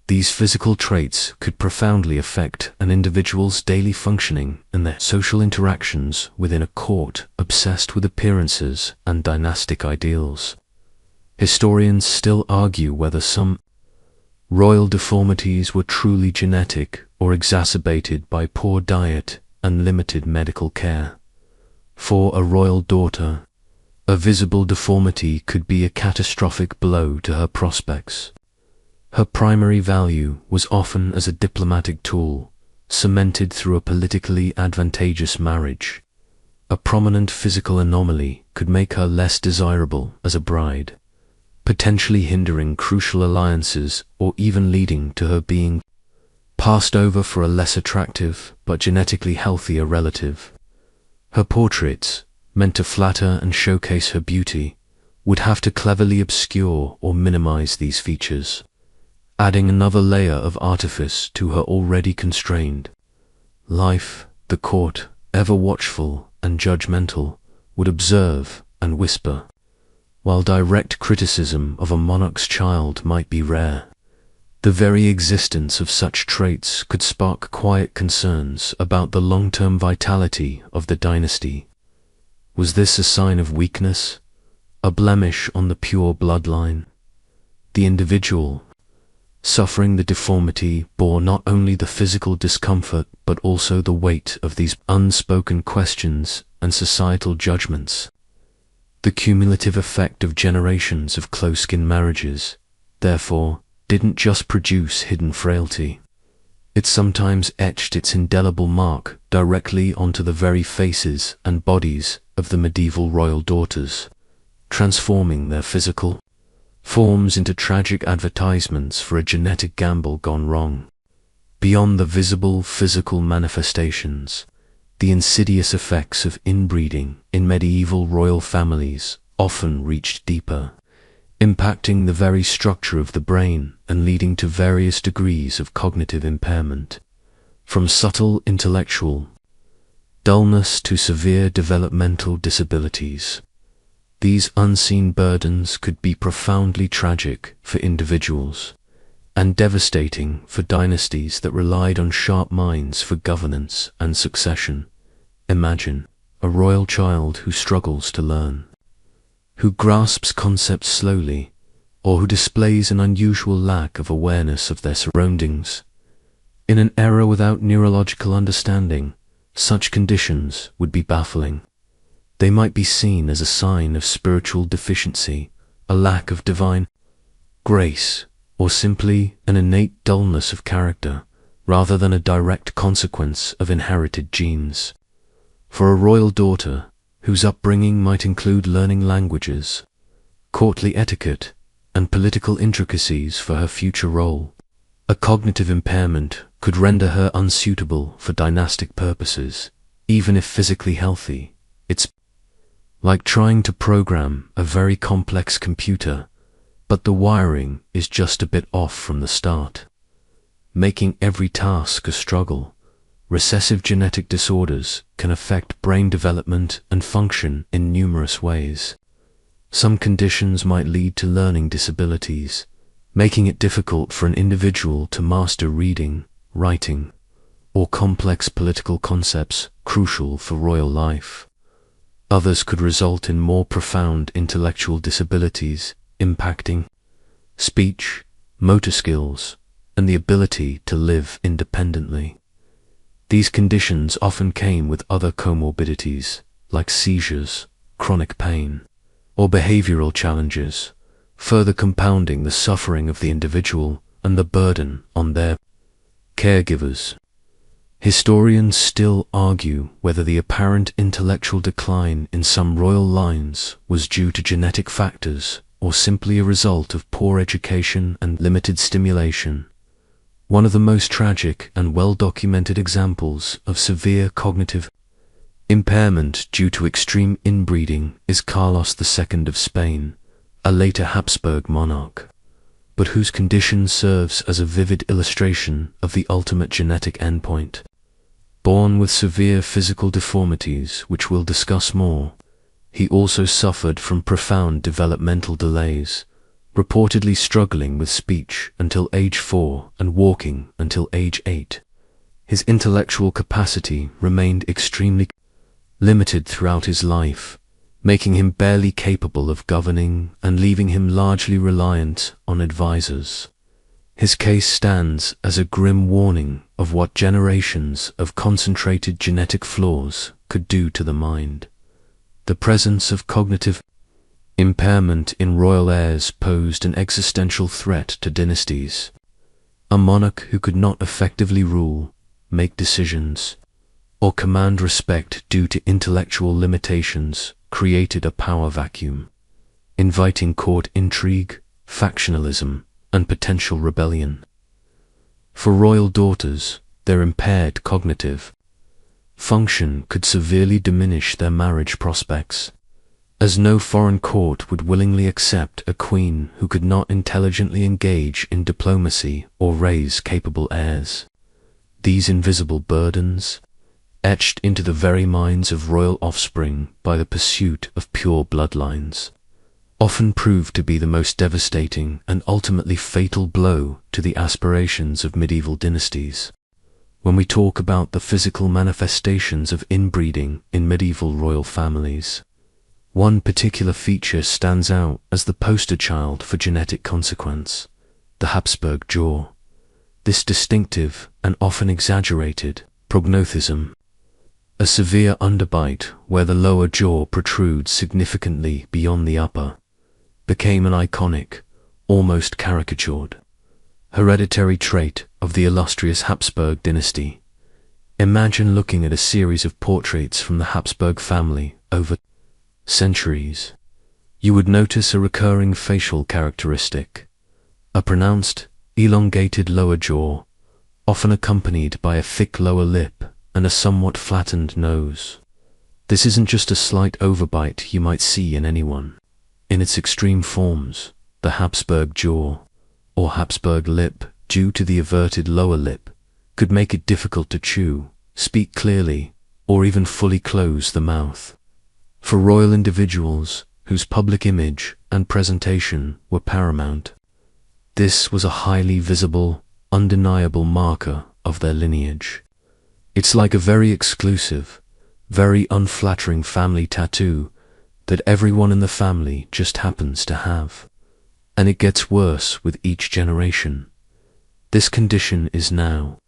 these physical traits could profoundly affect an individual's daily functioning and their social interactions within a court obsessed with appearances and dynastic ideals. Historians still argue whether some royal deformities were truly genetic or exacerbated by poor diet and limited medical care. For a royal daughter, a visible deformity could be a catastrophic blow to her prospects. Her primary value was often as a diplomatic tool, cemented through a politically advantageous marriage. A prominent physical anomaly could make her less desirable as a bride, potentially hindering crucial alliances or even leading to her being passed over for a less attractive but genetically healthier relative. Her portraits, meant to flatter and showcase her beauty, would have to cleverly obscure or minimize these features, adding another layer of artifice to her already constrained life. The court, ever watchful and judgmental, would observe and whisper, while direct criticism of a monarch's child might be rare. The very existence of such traits could spark quiet concerns about the long-term vitality of the dynasty. Was this a sign of weakness, a blemish on the pure bloodline? The individual suffering the deformity bore not only the physical discomfort but also the weight of these unspoken questions and societal judgments. The cumulative effect of generations of close-kin marriages, therefore, didn't just produce hidden frailty. It sometimes etched its indelible mark directly onto the very faces and bodies of the medieval royal daughters, transforming their physical forms into tragic advertisements for a genetic gamble gone wrong. Beyond the visible physical manifestations, the insidious effects of inbreeding in medieval royal families often reached deeper, impacting the very structure of the brain and leading to various degrees of cognitive impairment, from subtle intellectual dullness to severe developmental disabilities. These unseen burdens could be profoundly tragic for individuals and devastating for dynasties that relied on sharp minds for governance and succession. Imagine a royal child who struggles to learn, who grasps concepts slowly, or who displays an unusual lack of awareness of their surroundings. In an era without neurological understanding, Such conditions would be baffling. They might be seen as a sign of spiritual deficiency, a lack of divine grace, or simply an innate dullness of character, rather than a direct consequence of inherited genes. For a royal daughter, whose upbringing might include learning languages, courtly etiquette, and political intricacies for her future role, a cognitive impairment could render her unsuitable for dynastic purposes, even if physically healthy. It's like trying to program a very complex computer, but the wiring is just a bit off from the start, making every task a struggle. Recessive genetic disorders can affect brain development and function in numerous ways. Some conditions might lead to learning disabilities, making it difficult for an individual to master reading, writing, or complex political concepts crucial for royal life. Others could result in more profound intellectual disabilities, impacting speech, motor skills, and the ability to live independently. These conditions often came with other comorbidities, like seizures, chronic pain, or behavioral challenges, further compounding the suffering of the individual and the burden on their caregivers. Historians still argue whether the apparent intellectual decline in some royal lines was due to genetic factors or simply a result of poor education and limited stimulation. One of the most tragic and well-documented examples of severe cognitive impairment due to extreme inbreeding is Carlos II of Spain, a later Habsburg monarch, but whose condition serves as a vivid illustration of the ultimate genetic endpoint. Born with severe physical deformities, which we'll discuss more, he also suffered from profound developmental delays, reportedly struggling with speech until age 4 and walking until age 8. His intellectual capacity remained extremely limited throughout his life, making him barely capable of governing and leaving him largely reliant on advisors. His case stands as a grim warning of what generations of concentrated genetic flaws could do to the mind. The presence of cognitive impairment in royal heirs posed an existential threat to dynasties. A monarch who could not effectively rule, make decisions, or command respect due to intellectual limitations created a power vacuum, inviting court intrigue, factionalism, and potential rebellion. For royal daughters, their impaired cognitive function could severely diminish their marriage prospects, as no foreign court would willingly accept a queen who could not intelligently engage in diplomacy or raise capable heirs. These invisible burdens, etched into the very minds of royal offspring by the pursuit of pure bloodlines, often proved to be the most devastating and ultimately fatal blow to the aspirations of medieval dynasties. When we talk about the physical manifestations of inbreeding in medieval royal families, one particular feature stands out as the poster child for genetic consequence: the Habsburg jaw. This distinctive and often exaggerated prognathism, a severe underbite where the lower jaw protrudes significantly beyond the upper, became an iconic, almost caricatured, hereditary trait of the illustrious Habsburg dynasty. Imagine looking at a series of portraits from the Habsburg family over centuries. You would notice a recurring facial characteristic: a pronounced, elongated lower jaw, often accompanied by a thick lower lip and a somewhat flattened nose. This isn't just a slight overbite you might see in anyone. In its extreme forms, the Habsburg jaw, or Habsburg lip, due to the averted lower lip, could make it difficult to chew, speak clearly, or even fully close the mouth. For royal individuals whose public image and presentation were paramount, this was a highly visible, undeniable marker of their lineage. It's like a very exclusive, very unflattering family tattoo that everyone in the family just happens to have. And it gets worse with each generation. This condition is now,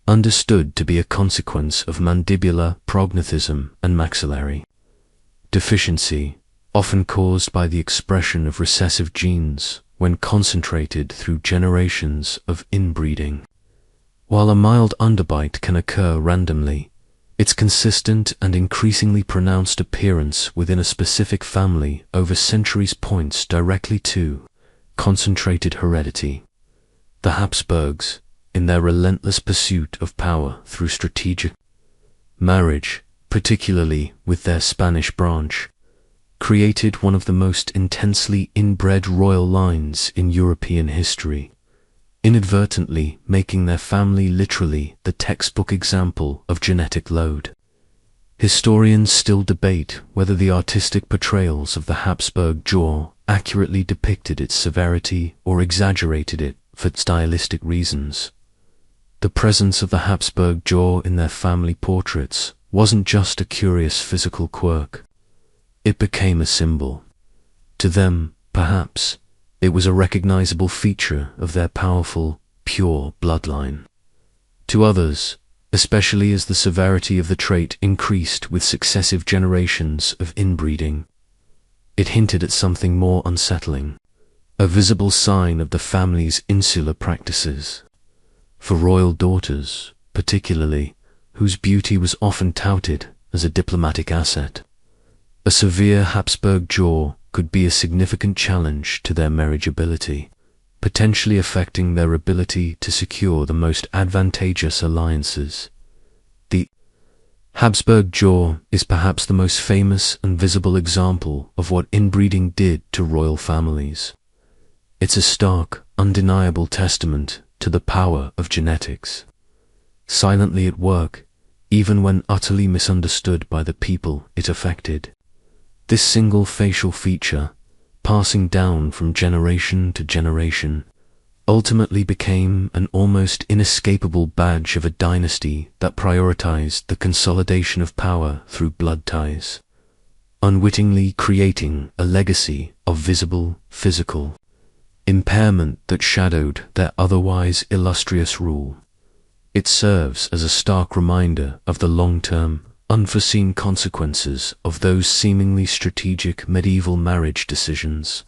understood to be a consequence of mandibular prognathism and maxillary deficiency, often caused by the expression of recessive genes when concentrated through generations of inbreeding. While a mild underbite can occur randomly, its consistent and increasingly pronounced appearance within a specific family over centuries points directly to concentrated heredity. The Habsburgs, in their relentless pursuit of power through strategic marriage, particularly with their Spanish branch, created one of the most intensely inbred royal lines in European history, inadvertently making their family literally the textbook example of genetic load. Historians still debate whether the artistic portrayals of the Habsburg jaw accurately depicted its severity or exaggerated it for stylistic reasons. The presence of the Habsburg jaw in their family portraits wasn't just a curious physical quirk. It became a symbol. To them, perhaps, it was a recognizable feature of their powerful, pure bloodline. To others, especially as the severity of the trait increased with successive generations of inbreeding, it hinted at something more unsettling, a visible sign of the family's insular practices. For royal daughters, particularly, whose beauty was often touted as a diplomatic asset, a severe Habsburg jaw could be a significant challenge to their marriageability, potentially affecting their ability to secure the most advantageous alliances. The Habsburg jaw is perhaps the most famous and visible example of what inbreeding did to royal families. It's a stark, undeniable testament to the power of genetics, silently at work, even when utterly misunderstood by the people it affected. This single facial feature, passing down from generation to generation, ultimately became an almost inescapable badge of a dynasty that prioritized the consolidation of power through blood ties, unwittingly creating a legacy of visible, physical impairment that shadowed their otherwise illustrious rule. It serves as a stark reminder of the long-term, unforeseen consequences of those seemingly strategic medieval marriage decisions.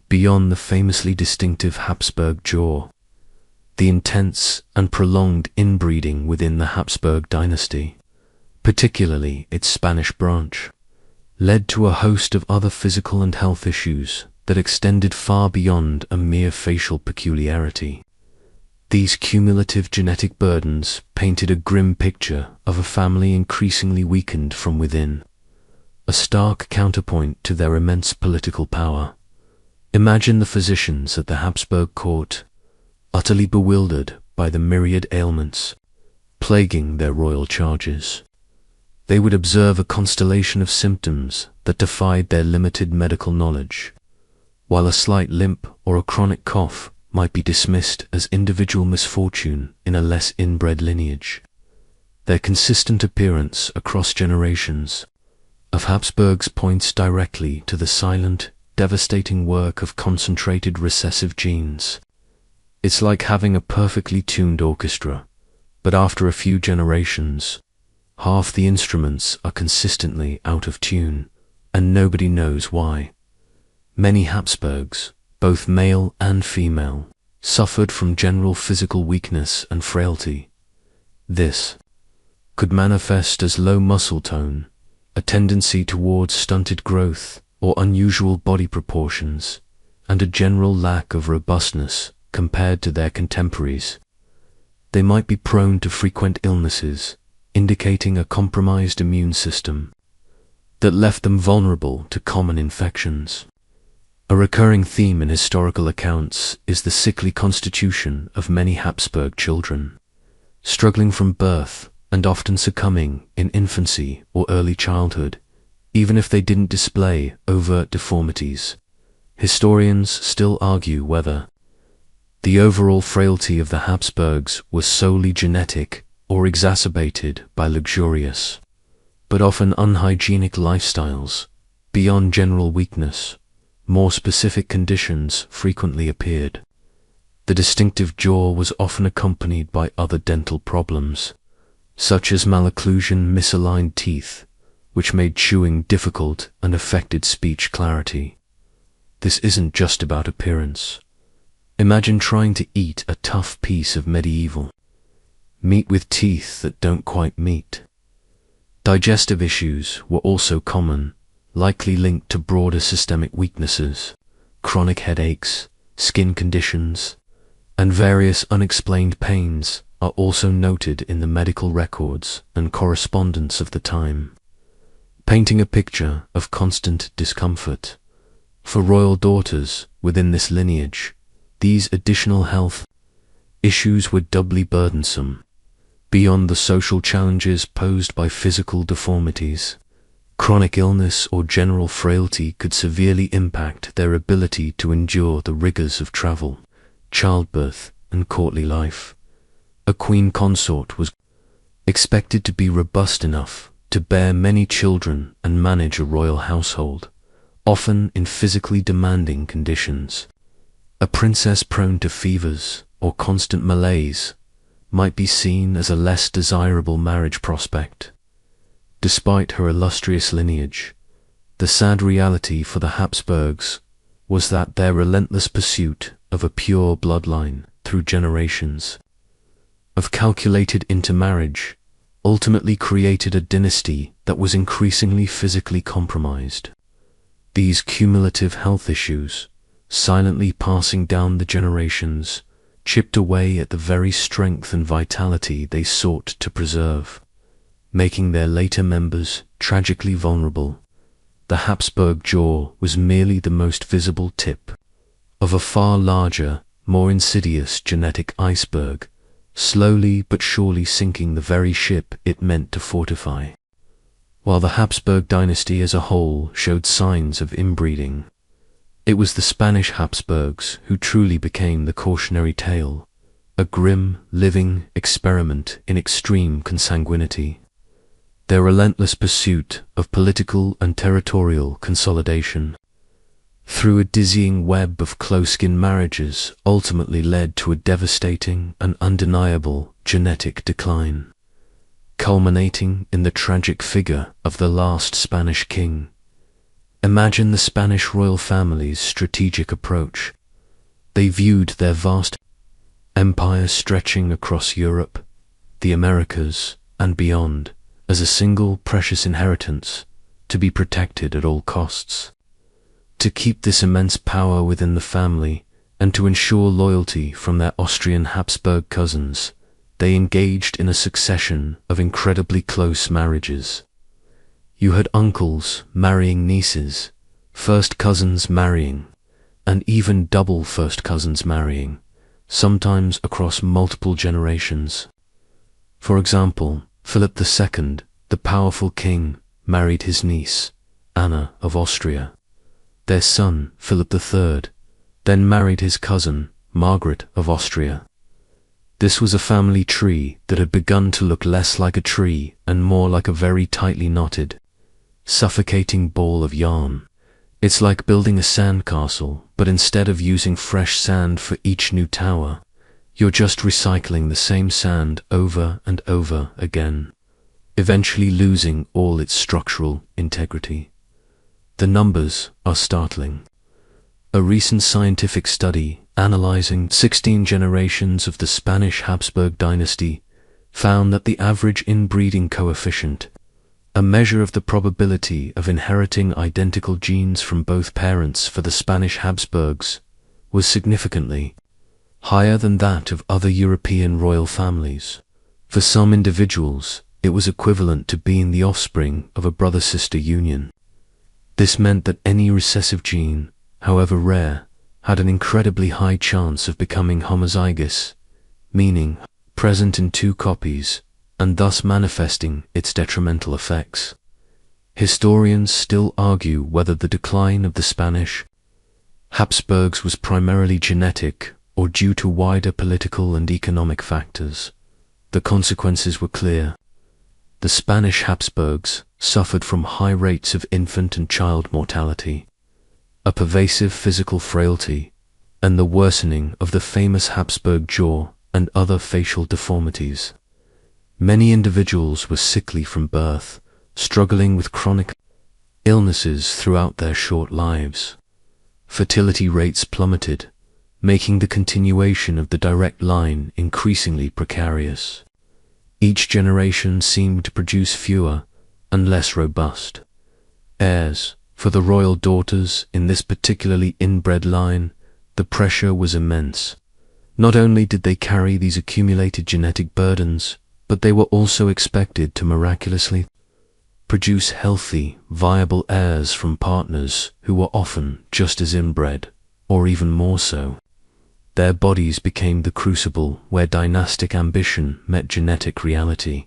Beyond the famously distinctive Habsburg jaw, the intense and prolonged inbreeding within the Habsburg dynasty, particularly its Spanish branch, led to a host of other physical and health issues that extended far beyond a mere facial peculiarity. These cumulative genetic burdens painted a grim picture of a family increasingly weakened from within, a stark counterpoint to their immense political power. Imagine the physicians at the Habsburg court, utterly bewildered by the myriad ailments plaguing their royal charges. They would observe a constellation of symptoms that defied their limited medical knowledge, while a slight limp or a chronic cough might be dismissed as individual misfortune in a less inbred lineage. Their consistent appearance across generations of Habsburgs points directly to the silent, devastating work of concentrated recessive genes. It's like having a perfectly tuned orchestra, but after a few generations, half the instruments are consistently out of tune, and nobody knows why. Many Habsburgs, both male and female, suffered from general physical weakness and frailty. This could manifest as low muscle tone, a tendency towards stunted growth or unusual body proportions, and a general lack of robustness compared to their contemporaries. They might be prone to frequent illnesses, indicating a compromised immune system that left them vulnerable to common infections. A recurring theme in historical accounts is the sickly constitution of many Habsburg children, struggling from birth and often succumbing in infancy or early childhood, even if they didn't display overt deformities. Historians still argue whether the overall frailty of the Habsburgs was solely genetic or exacerbated by luxurious, but often unhygienic lifestyles. Beyond general weakness, more specific conditions frequently appeared. The distinctive jaw was often accompanied by other dental problems, such as malocclusion, misaligned teeth, which made chewing difficult and affected speech clarity. This isn't just about appearance. Imagine trying to eat a tough piece of medieval meat with teeth that don't quite meet. Digestive issues were also common, likely linked to broader systemic weaknesses, chronic headaches, skin conditions, and various unexplained pains are also noted in the medical records and correspondence of the time, painting a picture of constant discomfort. For royal daughters within this lineage, these additional health issues were doubly burdensome. Beyond the social challenges posed by physical deformities, chronic illness or general frailty could severely impact their ability to endure the rigors of travel, childbirth, and courtly life. A queen consort was expected to be robust enough to bear many children and manage a royal household, often in physically demanding conditions. A princess prone to fevers or constant malaise might be seen as a less desirable marriage prospect. Despite her illustrious lineage, the sad reality for the Habsburgs was that their relentless pursuit of a pure bloodline through generations of calculated intermarriage ultimately created a dynasty that was increasingly physically compromised. These cumulative health issues, silently passing down the generations, chipped away at the very strength and vitality they sought to preserve, making their later members tragically vulnerable. The Habsburg jaw was merely the most visible tip of a far larger, more insidious genetic iceberg, slowly but surely sinking the very ship it meant to fortify. While the Habsburg dynasty as a whole showed signs of inbreeding, it was the Spanish Habsburgs who truly became the cautionary tale, a grim, living experiment in extreme consanguinity. Their relentless pursuit of political and territorial consolidation through a dizzying web of close-kin marriages ultimately led to a devastating and undeniable genetic decline, culminating in the tragic figure of the last Spanish king. Imagine the Spanish royal family's strategic approach. They viewed their vast empire stretching across Europe, the Americas, and beyond as a single precious inheritance to be protected at all costs. To keep this immense power within the family and to ensure loyalty from their Austrian Habsburg cousins, they engaged in a succession of incredibly close marriages. You had uncles marrying nieces, first cousins marrying, and even double first cousins marrying, sometimes across multiple generations. For example, Philip II, the powerful king, married his niece, Anna of Austria. Their son, Philip III, then married his cousin, Margaret of Austria. This was a family tree that had begun to look less like a tree and more like a very tightly knotted, suffocating ball of yarn. It's like building a sandcastle, but instead of using fresh sand for each new tower, you're just recycling the same sand over and over again, eventually losing all its structural integrity. The numbers are startling. A recent scientific study analyzing 16 generations of the Spanish Habsburg dynasty found that the average inbreeding coefficient, a measure of the probability of inheriting identical genes from both parents for the Spanish Habsburgs, was significantly higher than that of other European royal families. For some individuals, it was equivalent to being the offspring of a brother-sister union. This meant that any recessive gene, however rare, had an incredibly high chance of becoming homozygous, meaning present in two copies, and thus manifesting its detrimental effects. Historians still argue whether the decline of the Spanish Habsburgs was primarily genetic or due to wider political and economic factors. The consequences were clear. The Spanish Habsburgs suffered from high rates of infant and child mortality, a pervasive physical frailty, and the worsening of the famous Habsburg jaw and other facial deformities. Many individuals were sickly from birth, struggling with chronic illnesses throughout their short lives. Fertility rates plummeted, making the continuation of the direct line increasingly precarious. Each generation seemed to produce fewer and less robust heirs. For the royal daughters in this particularly inbred line, the pressure was immense. Not only did they carry these accumulated genetic burdens, but they were also expected to miraculously produce healthy, viable heirs from partners who were often just as inbred, or even more so. Their bodies became the crucible where dynastic ambition met genetic reality,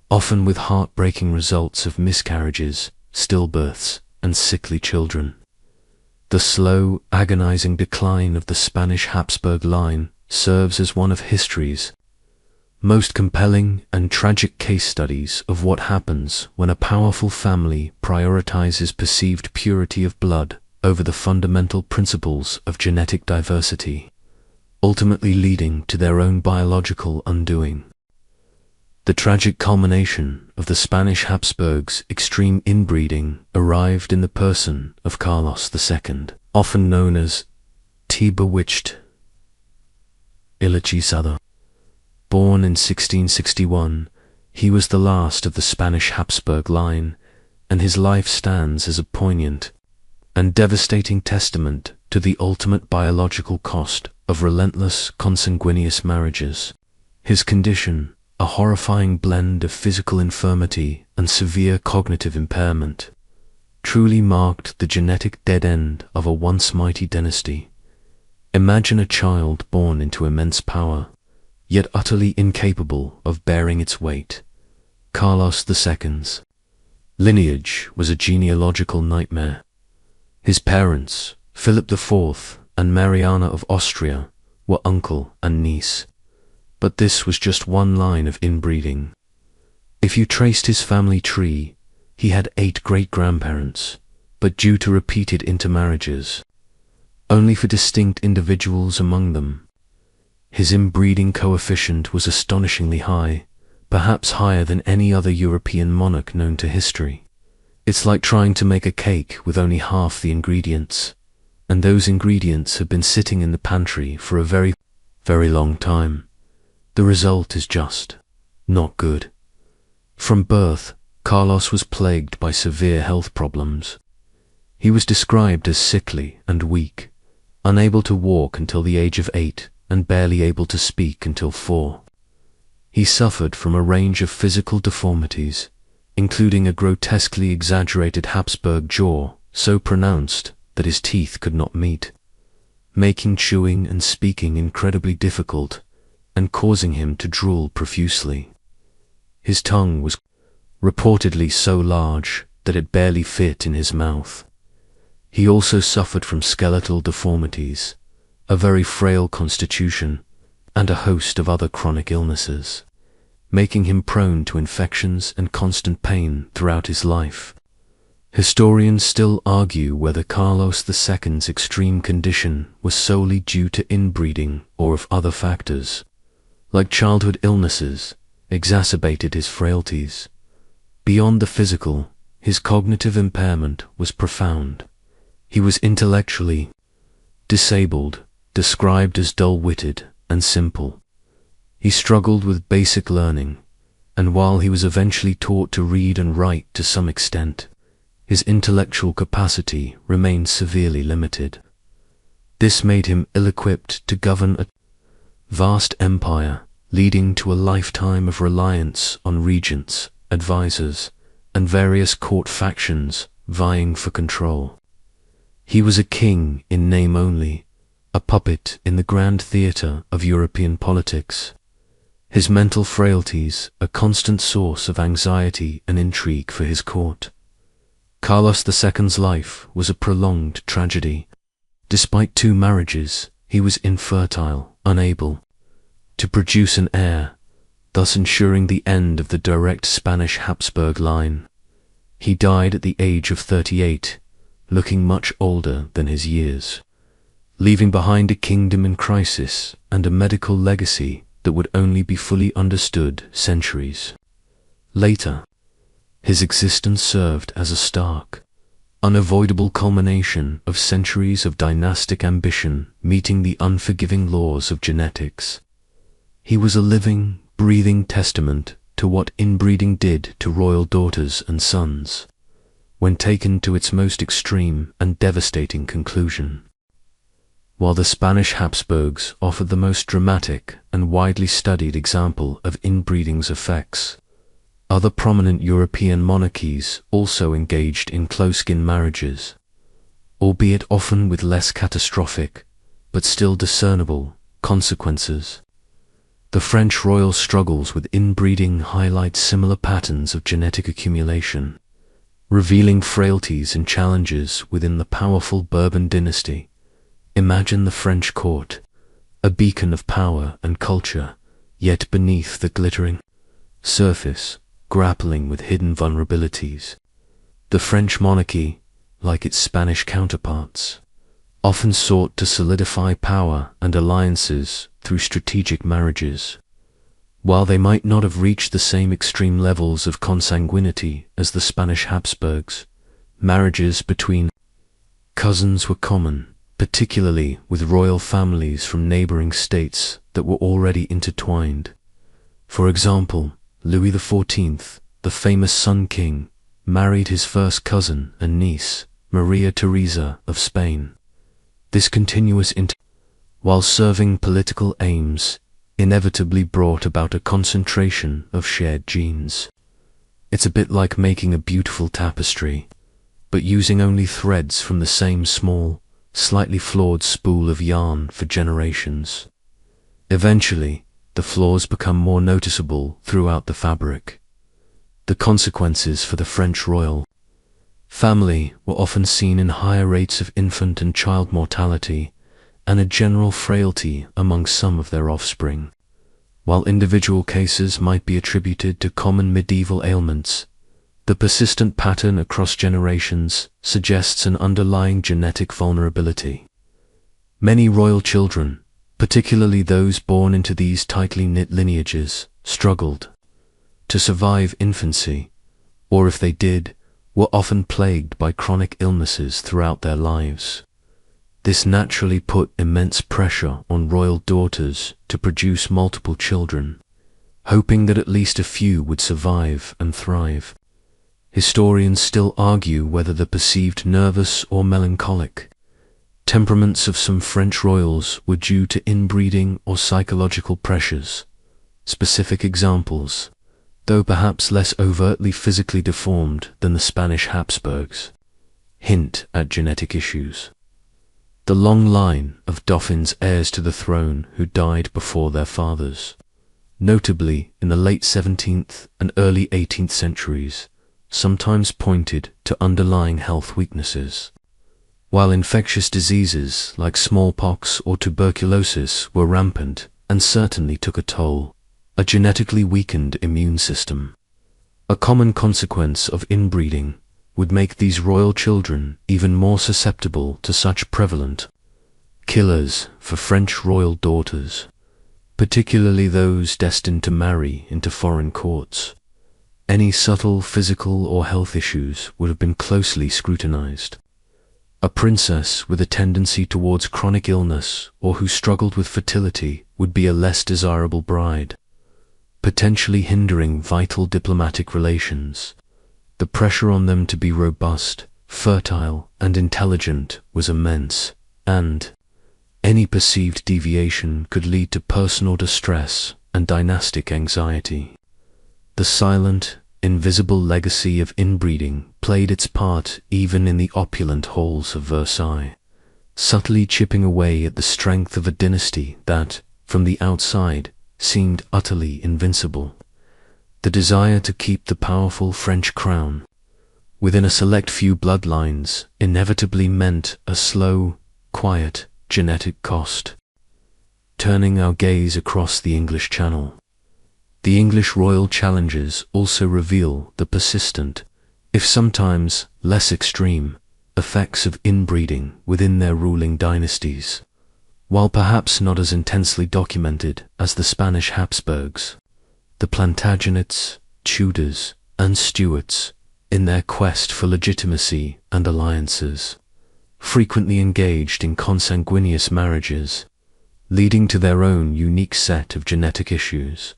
often with heartbreaking results of miscarriages, stillbirths, and sickly children. The slow, agonizing decline of the Spanish Habsburg line serves as one of history's most compelling and tragic case studies of what happens when a powerful family prioritizes perceived purity of blood over the fundamental principles of genetic diversity, ultimately leading to their own biological undoing. The tragic culmination of the Spanish Habsburgs' extreme inbreeding arrived in the person of Carlos II, often known as T. Bewitched, El Hechizado. Born in 1661, he was the last of the Spanish Habsburg line, and his life stands as a poignant and devastating testament to the ultimate biological cost of relentless consanguineous marriages. His condition, a horrifying blend of physical infirmity and severe cognitive impairment, truly marked the genetic dead end of a once mighty dynasty. Imagine a child born into immense power, yet utterly incapable of bearing its weight. Carlos II's lineage was a genealogical nightmare. His parents, Philip IV and Mariana of Austria, were uncle and niece. But this was just one line of inbreeding. If you traced his family tree, he had 8 great-grandparents, but due to repeated intermarriages, only for distinct individuals among them, his inbreeding coefficient was astonishingly high, perhaps higher than any other European monarch known to history. It's like trying to make a cake with only half the ingredients, and those ingredients have been sitting in the pantry for a very, very long time. The result is just not good. From birth, Carlos was plagued by severe health problems. He was described as sickly and weak, unable to walk until the age of 8 and barely able to speak until 4. He suffered from a range of physical deformities, including a grotesquely exaggerated Habsburg jaw so pronounced that his teeth could not meet, making chewing and speaking incredibly difficult and causing him to drool profusely. His tongue was reportedly so large that it barely fit in his mouth. He also suffered from skeletal deformities, a very frail constitution, and a host of other chronic illnesses, making him prone to infections and constant pain throughout his life. Historians still argue whether Carlos II's extreme condition was solely due to inbreeding or if other factors, like childhood illnesses, exacerbated his frailties. Beyond the physical, his cognitive impairment was profound. He was intellectually disabled, described as dull-witted and simple. He struggled with basic learning, and while he was eventually taught to read and write to some extent, his intellectual capacity remained severely limited. This made him ill-equipped to govern a vast empire, leading to a lifetime of reliance on regents, advisors, and various court factions vying for control. He was a king in name only, a puppet in the grand theatre of European politics. His mental frailties a constant source of anxiety and intrigue for his court. Carlos II's life was a prolonged tragedy. Despite 2 marriages, he was infertile, unable to produce an heir, thus ensuring the end of the direct Spanish Habsburg line. He died at the age of 38, looking much older than his years. leaving behind a kingdom in crisis and a medical legacy that would only be fully understood centuries later. His existence served as a stark, unavoidable culmination of centuries of dynastic ambition meeting the unforgiving laws of genetics. He was a living, breathing testament to what inbreeding did to royal daughters and sons, when taken to its most extreme and devastating conclusion. While the Spanish Habsburgs offered the most dramatic and widely studied example of inbreeding's effects, other prominent European monarchies also engaged in close-kin marriages, albeit often with less catastrophic, but still discernible, consequences. The French royal struggles with inbreeding highlight similar patterns of genetic accumulation, revealing frailties and challenges within the powerful Bourbon dynasty. Imagine the French court, a beacon of power and culture, yet beneath the glittering surface, grappling with hidden vulnerabilities. The French monarchy, like its Spanish counterparts, often sought to solidify power and alliances through strategic marriages. While they might not have reached the same extreme levels of consanguinity as the Spanish Habsburgs, marriages between cousins were common, particularly with royal families from neighboring states that were already intertwined. For example, Louis XIV, the famous Sun King, married his first cousin and niece, Maria Theresa of Spain. This continuous while serving political aims, inevitably brought about a concentration of shared genes. It's a bit like making a beautiful tapestry, but using only threads from the same small, slightly flawed spool of yarn for generations. Eventually, the flaws become more noticeable throughout the fabric. The consequences for the French royal family were often seen in higher rates of infant and child mortality and a general frailty among some of their offspring. While individual cases might be attributed to common medieval ailments, the persistent pattern across generations suggests an underlying genetic vulnerability. Many royal children, particularly those born into these tightly knit lineages, struggled to survive infancy, or if they did, were often plagued by chronic illnesses throughout their lives. This naturally put immense pressure on royal daughters to produce multiple children, hoping that at least a few would survive and thrive. Historians still argue whether the perceived nervous or melancholic temperaments of some French royals were due to inbreeding or psychological pressures. Specific examples, though perhaps less overtly physically deformed than the Spanish Habsburgs, hint at genetic issues. The long line of Dauphin's heirs to the throne who died before their fathers, notably in the late 17th and early 18th centuries, sometimes pointed to underlying health weaknesses. While infectious diseases like smallpox or tuberculosis were rampant and certainly took a toll, a genetically weakened immune system, a common consequence of inbreeding, would make these royal children even more susceptible to such prevalent killers for French royal daughters, particularly those destined to marry into foreign courts. Any subtle physical or health issues would have been closely scrutinized. A princess with a tendency towards chronic illness or who struggled with fertility would be a less desirable bride, potentially hindering vital diplomatic relations. The pressure on them to be robust, fertile, and intelligent was immense, and any perceived deviation could lead to personal distress and dynastic anxiety. The silent, invisible legacy of inbreeding played its part even in the opulent halls of Versailles, subtly chipping away at the strength of a dynasty that, from the outside, seemed utterly invincible. The desire to keep the powerful French crown within a select few bloodlines inevitably meant a slow, quiet, genetic cost. Turning our gaze across the English Channel, the English royal challenges also reveal the persistent, if sometimes less extreme, effects of inbreeding within their ruling dynasties. While perhaps not as intensely documented as the Spanish Habsburgs, the Plantagenets, Tudors, and Stuarts, in their quest for legitimacy and alliances, frequently engaged in consanguineous marriages, leading to their own unique set of genetic issues.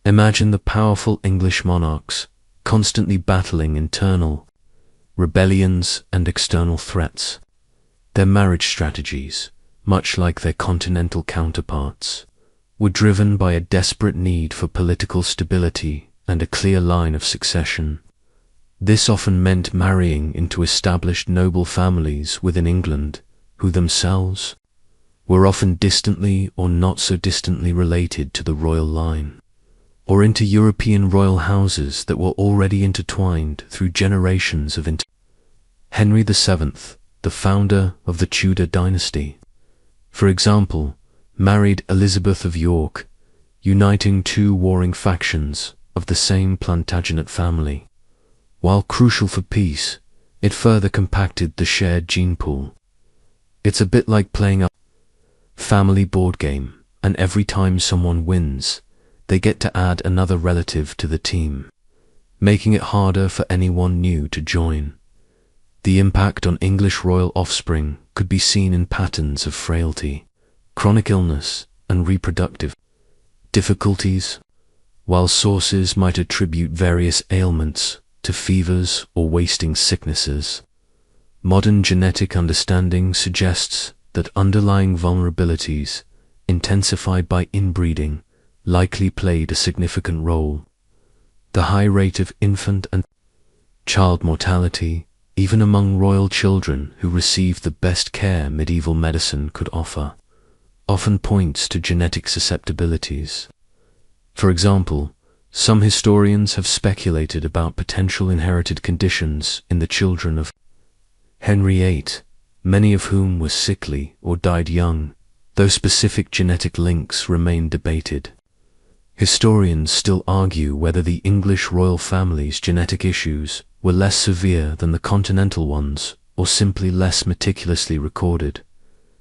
Imagine the powerful English monarchs constantly battling internal rebellions and external threats. Their marriage strategies, much like their continental counterparts, were driven by a desperate need for political stability and a clear line of succession. This often meant marrying into established noble families within England, who themselves were often distantly or not so distantly related to the royal line, or into European royal houses that were already intertwined through generations of Henry VII, the founder of the Tudor dynasty, for example, married Elizabeth of York, uniting two warring factions of the same Plantagenet family. While crucial for peace, it further compacted the shared gene pool. It's a bit like playing a family board game, and every time someone wins, they get to add another relative to the team, making it harder for anyone new to join. The impact on English royal offspring could be seen in patterns of frailty, chronic illness, and reproductive difficulties. While sources might attribute various ailments to fevers or wasting sicknesses, modern genetic understanding suggests that underlying vulnerabilities, intensified by inbreeding, likely played a significant role. The high rate of infant and child mortality, even among royal children who received the best care medieval medicine could offer, often points to genetic susceptibilities. For example, some historians have speculated about potential inherited conditions in the children of Henry VIII, many of whom were sickly or died young, though specific genetic links remain debated. Historians still argue whether the English royal family's genetic issues were less severe than the continental ones, or simply less meticulously recorded.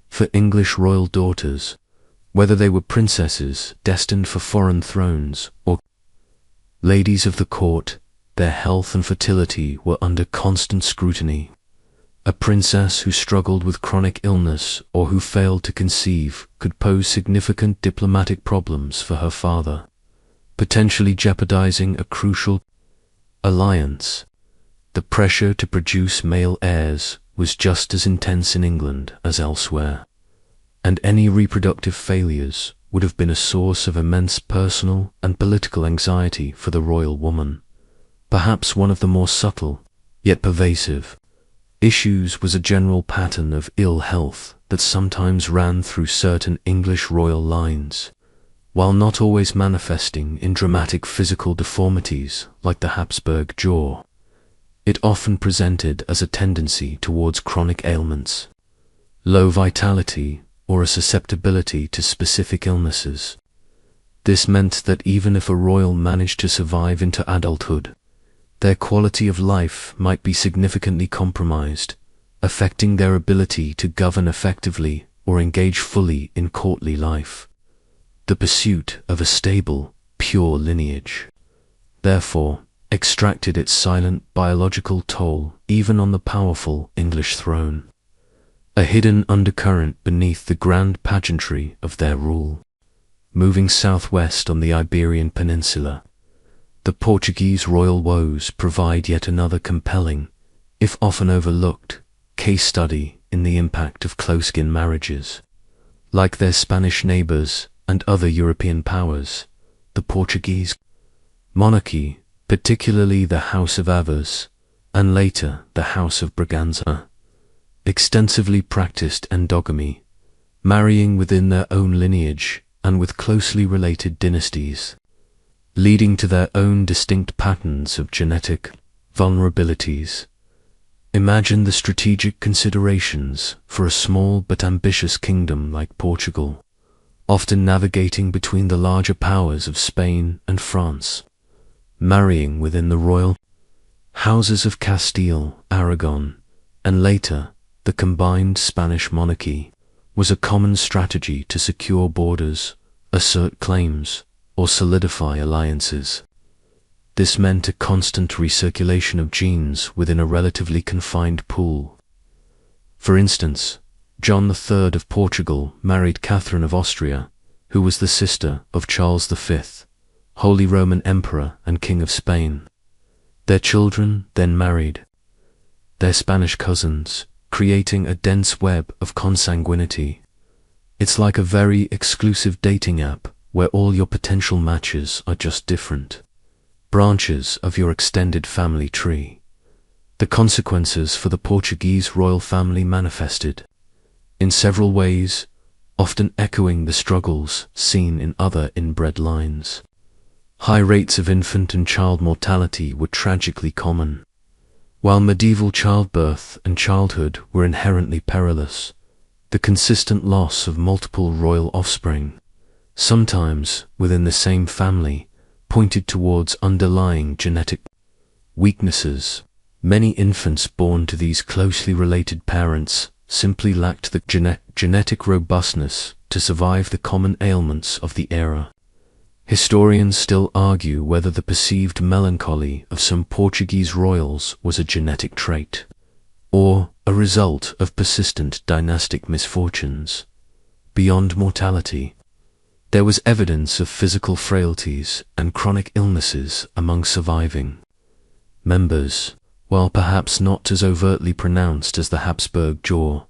For English royal daughters, whether they were princesses destined for foreign thrones or ladies of the court, their health and fertility were under constant scrutiny. A princess who struggled with chronic illness or who failed to conceive could pose significant diplomatic problems for her father, potentially jeopardizing a crucial alliance. The pressure to produce male heirs was just as intense in England as elsewhere, and any reproductive failures would have been a source of immense personal and political anxiety for the royal woman. Perhaps one of the more subtle, yet pervasive, issues was a general pattern of ill health that sometimes ran through certain English royal lines, while not always manifesting in dramatic physical deformities like the Habsburg jaw. It often presented as a tendency towards chronic ailments, low vitality, or a susceptibility to specific illnesses. This meant that even if a royal managed to survive into adulthood, their quality of life might be significantly compromised, affecting their ability to govern effectively or engage fully in courtly life. The pursuit of a stable, pure lineage, therefore, extracted its silent biological toll even on the powerful English throne, a hidden undercurrent beneath the grand pageantry of their rule. Moving southwest on the Iberian Peninsula, the Portuguese royal woes provide yet another compelling, if often overlooked, case study in the impact of close-kin marriages. Like their Spanish neighbors and other European powers, the Portuguese monarchy, particularly the House of Avars, and later the House of Braganza, extensively practiced endogamy, marrying within their own lineage and with closely related dynasties, leading to their own distinct patterns of genetic vulnerabilities. Imagine the strategic considerations for a small but ambitious kingdom like Portugal, often navigating between the larger powers of Spain and France, marrying within the royal houses of Castile, Aragon, and later, the combined Spanish monarchy, was a common strategy to secure borders, assert claims, or solidify alliances. This meant a constant recirculation of genes within a relatively confined pool. For instance, John III of Portugal married Catherine of Austria, who was the sister of Charles V, Holy Roman Emperor and King of Spain. Their children then married their Spanish cousins, creating a dense web of consanguinity. It's like a very exclusive dating app where all your potential matches are just different branches of your extended family tree. The consequences for the Portuguese royal family manifested in several ways, often echoing the struggles seen in other inbred lines. High rates of infant and child mortality were tragically common. While medieval childbirth and childhood were inherently perilous, the consistent loss of multiple royal offspring, sometimes within the same family, pointed towards underlying genetic weaknesses. Many infants born to these closely related parents simply lacked the genetic robustness to survive the common ailments of the era. Historians still argue whether the perceived melancholy of some Portuguese royals was a genetic trait, or a result of persistent dynastic misfortunes. Beyond mortality, there was evidence of physical frailties and chronic illnesses among surviving members, while perhaps not as overtly pronounced as the Habsburg jaw.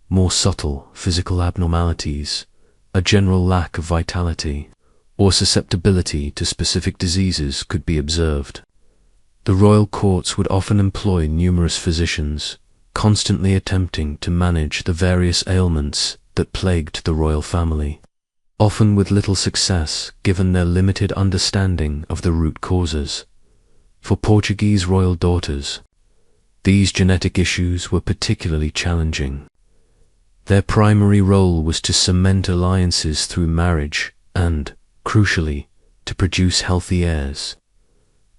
More subtle physical abnormalities, a general lack of vitality, or susceptibility to specific diseases could be observed. The royal courts would often employ numerous physicians, constantly attempting to manage the various ailments that plagued the royal family, often with little success given their limited understanding of the root causes. For Portuguese royal daughters, these genetic issues were particularly challenging. Their primary role was to cement alliances through marriage and, crucially, to produce healthy heirs.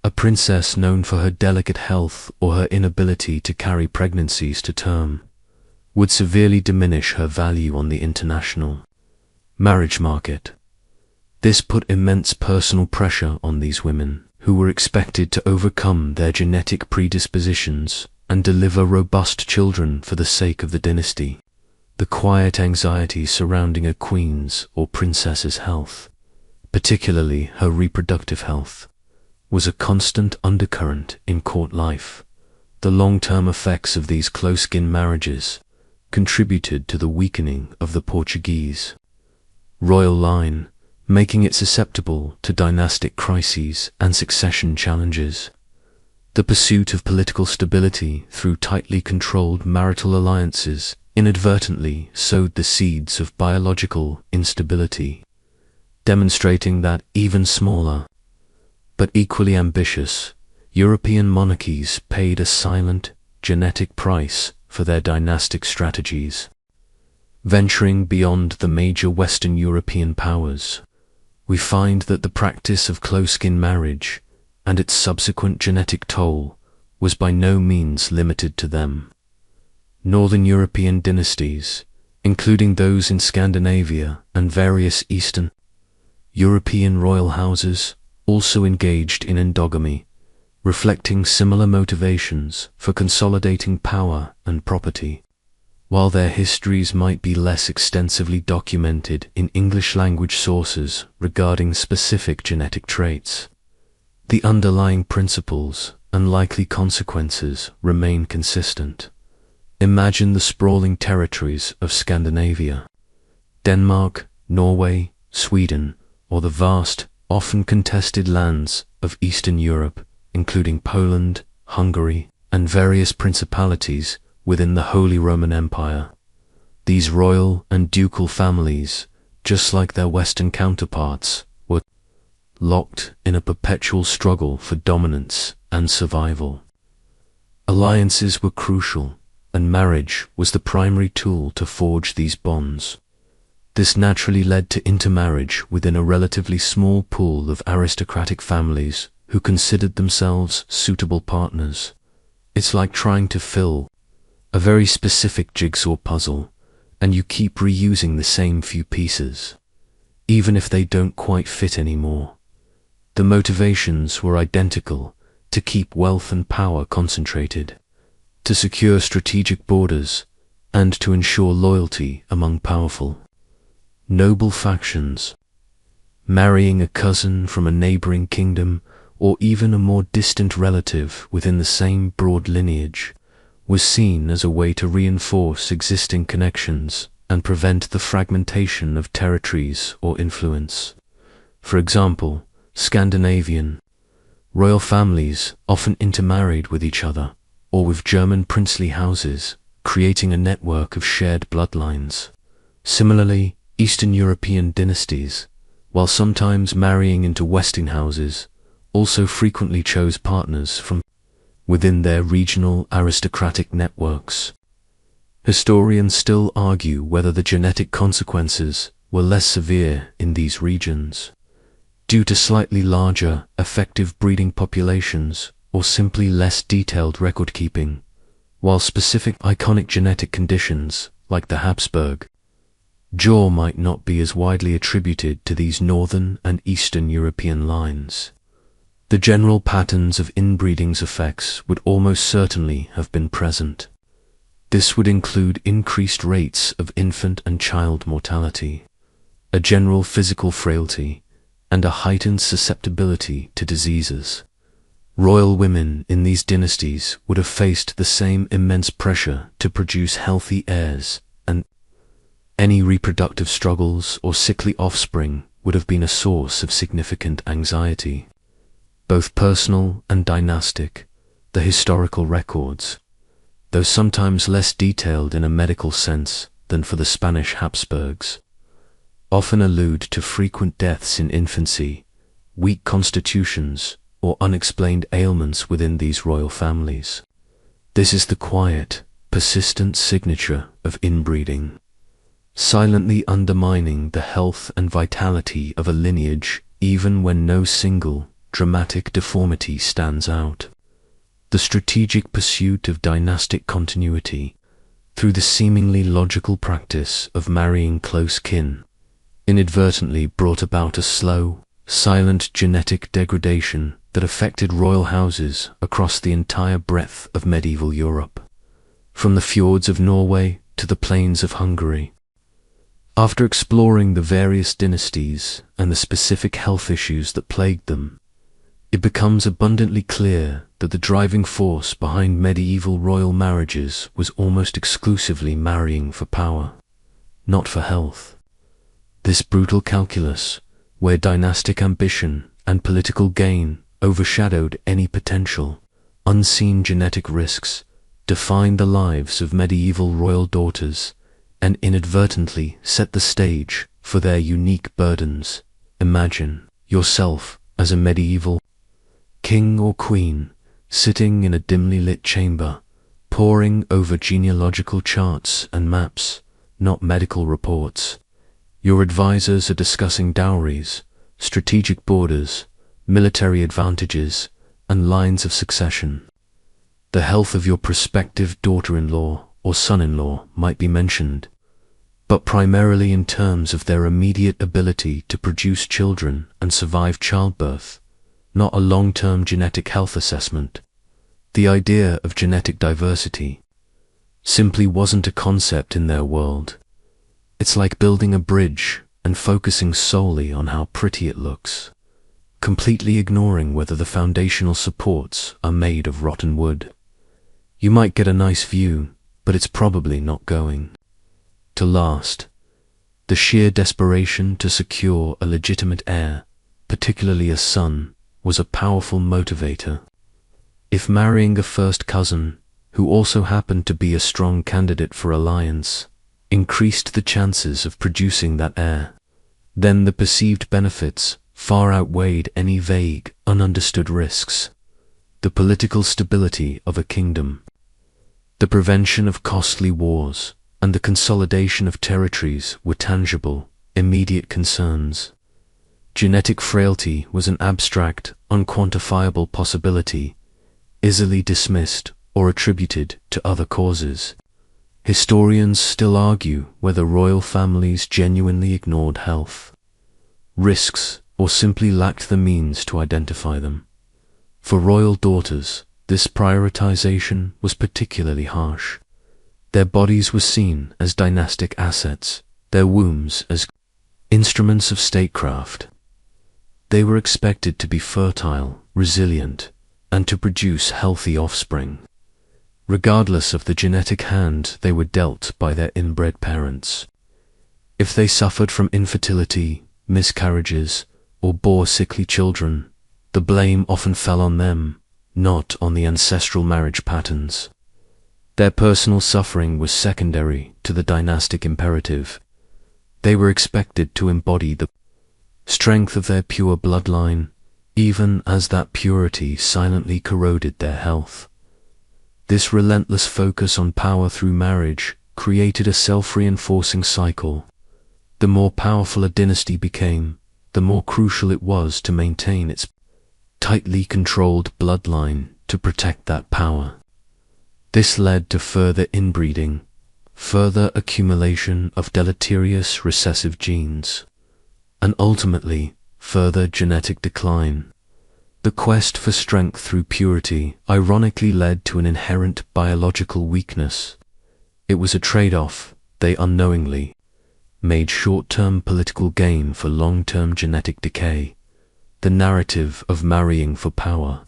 A princess known for her delicate health or her inability to carry pregnancies to term would severely diminish her value on the international marriage market. This put immense personal pressure on these women, who were expected to overcome their genetic predispositions and deliver robust children for the sake of the dynasty. The quiet anxiety surrounding a queen's or princess's health, particularly her reproductive health, was a constant undercurrent in court life. The long-term effects of these close-kin marriages contributed to the weakening of the Portuguese royal line, making it susceptible to dynastic crises and succession challenges. The pursuit of political stability through tightly controlled marital alliances inadvertently sowed the seeds of biological instability, demonstrating that even smaller, but equally ambitious, European monarchies paid a silent, genetic price for their dynastic strategies. Venturing beyond the major Western European powers, we find that the practice of close-kin marriage and its subsequent genetic toll was by no means limited to them. Northern European dynasties, including those in Scandinavia and various Eastern European royal houses, also engaged in endogamy, reflecting similar motivations for consolidating power and property. While their histories might be less extensively documented in English-language sources regarding specific genetic traits, the underlying principles and likely consequences remain consistent. Imagine the sprawling territories of Scandinavia, Denmark, Norway, Sweden, or the vast, often contested lands of Eastern Europe, including Poland, Hungary, and various principalities within the Holy Roman Empire. These royal and ducal families, just like their Western counterparts, were locked in a perpetual struggle for dominance and survival. Alliances were crucial, and marriage was the primary tool to forge these bonds. This naturally led to intermarriage within a relatively small pool of aristocratic families who considered themselves suitable partners. It's like trying to fill A very specific jigsaw puzzle, and you keep reusing the same few pieces, even if they don't quite fit anymore. The motivations were identical: to keep wealth and power concentrated, to secure strategic borders, and to ensure loyalty among powerful, noble factions. Marrying a cousin from a neighboring kingdom, or even a more distant relative within the same broad lineage, was seen as a way to reinforce existing connections and prevent the fragmentation of territories or influence. For example, Scandinavian royal families often intermarried with each other, or with German princely houses, creating a network of shared bloodlines. Similarly, Eastern European dynasties, while sometimes marrying into Western houses, also frequently chose partners from within their regional aristocratic networks. Historians still argue whether the genetic consequences were less severe in these regions, due to slightly larger, effective breeding populations, or simply less detailed record-keeping, while specific iconic genetic conditions, like the Habsburg jaw, might not be as widely attributed to these Northern and Eastern European lines. The general patterns of inbreeding's effects would almost certainly have been present. This would include increased rates of infant and child mortality, a general physical frailty, and a heightened susceptibility to diseases. Royal women in these dynasties would have faced the same immense pressure to produce healthy heirs, and any reproductive struggles or sickly offspring would have been a source of significant anxiety. Both personal and dynastic, the historical records, though sometimes less detailed in a medical sense than for the Spanish Habsburgs, often allude to frequent deaths in infancy, weak constitutions, or unexplained ailments within these royal families. This is the quiet, persistent signature of inbreeding, silently undermining the health and vitality of a lineage even when no single, dramatic deformity stands out. The strategic pursuit of dynastic continuity, through the seemingly logical practice of marrying close kin, inadvertently brought about a slow, silent genetic degradation that affected royal houses across the entire breadth of medieval Europe, from the fjords of Norway to the plains of Hungary. After exploring the various dynasties and the specific health issues that plagued them, it becomes abundantly clear that the driving force behind medieval royal marriages was almost exclusively marrying for power, not for health. This brutal calculus, where dynastic ambition and political gain overshadowed any potential, unseen genetic risks, defined the lives of medieval royal daughters and inadvertently set the stage for their unique burdens. Imagine yourself as a medieval king or queen, sitting in a dimly lit chamber, poring over genealogical charts and maps, not medical reports. Your advisors are discussing dowries, strategic borders, military advantages, and lines of succession. The health of your prospective daughter-in-law or son-in-law might be mentioned, but primarily in terms of their immediate ability to produce children and survive childbirth, not a long-term genetic health assessment. The idea of genetic diversity simply wasn't a concept in their world. It's like building a bridge and focusing solely on how pretty it looks, completely ignoring whether the foundational supports are made of rotten wood. You might get a nice view, but it's probably not going to last. The sheer desperation to secure a legitimate heir, particularly a son, was a powerful motivator. If marrying a first cousin, who also happened to be a strong candidate for alliance, increased the chances of producing that heir, then the perceived benefits far outweighed any vague, ununderstood risks. The political stability of a kingdom, the prevention of costly wars, and the consolidation of territories were tangible, immediate concerns. Genetic frailty was an abstract, unquantifiable possibility, easily dismissed or attributed to other causes. Historians still argue whether royal families genuinely ignored health risks or simply lacked the means to identify them. For royal daughters, this prioritization was particularly harsh. Their bodies were seen as dynastic assets, their wombs as instruments of statecraft. They were expected to be fertile, resilient, and to produce healthy offspring, regardless of the genetic hand they were dealt by their inbred parents. If they suffered from infertility, miscarriages, or bore sickly children, the blame often fell on them, not on the ancestral marriage patterns. Their personal suffering was secondary to the dynastic imperative. They were expected to embody the strength of their pure bloodline, even as that purity silently corroded their health. This relentless focus on power through marriage created a self-reinforcing cycle. The more powerful a dynasty became, the more crucial it was to maintain its tightly controlled bloodline to protect that power. This led to further inbreeding, further accumulation of deleterious recessive genes, and ultimately further genetic decline. The quest for strength through purity ironically led to an inherent biological weakness. It was a trade-off they unknowingly made short-term political gain for long-term genetic decay. The narrative of marrying for power,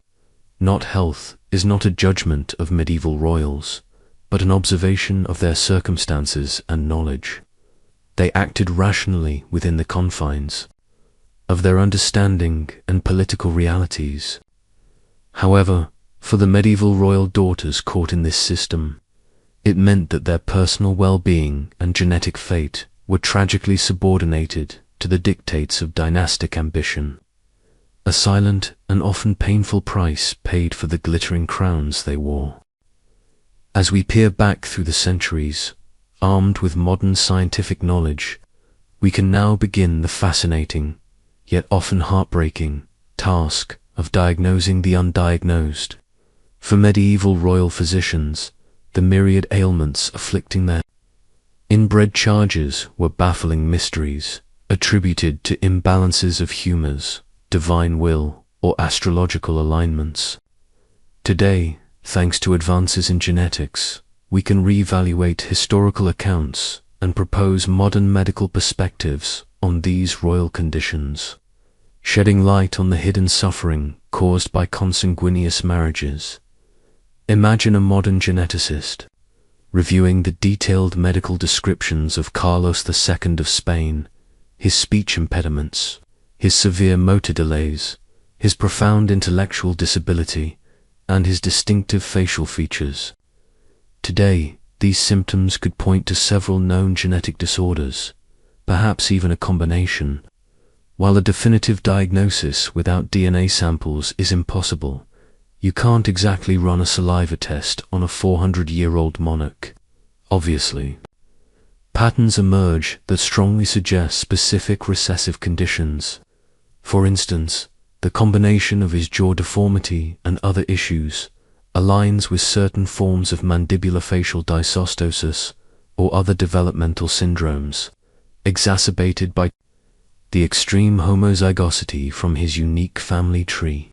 not health, is not a judgment of medieval royals, but an observation of their circumstances and knowledge. They acted rationally within the confines of their understanding and political realities. However, for the medieval royal daughters caught in this system, it meant that their personal well-being and genetic fate were tragically subordinated to the dictates of dynastic ambition, a silent and often painful price paid for the glittering crowns they wore. As we peer back through the centuries, armed with modern scientific knowledge, we can now begin the fascinating, yet often heartbreaking, task of diagnosing the undiagnosed. For medieval royal physicians, the myriad ailments afflicting their inbred charges were baffling mysteries, attributed to imbalances of humors, divine will, or astrological alignments. Today, thanks to advances in genetics, we can reevaluate historical accounts and propose modern medical perspectives on these royal conditions, shedding light on the hidden suffering caused by consanguineous marriages. Imagine a modern geneticist reviewing the detailed medical descriptions of Carlos II of Spain, his speech impediments, his severe motor delays, his profound intellectual disability, and his distinctive facial features. Today, these symptoms could point to several known genetic disorders, perhaps even a combination. While a definitive diagnosis without DNA samples is impossible, you can't exactly run a saliva test on a 400-year-old monarch. Obviously, patterns emerge that strongly suggest specific recessive conditions. For instance, the combination of his jaw deformity and other issues aligns with certain forms of mandibular facial dysostosis or other developmental syndromes, exacerbated by the extreme homozygosity from his unique family tree.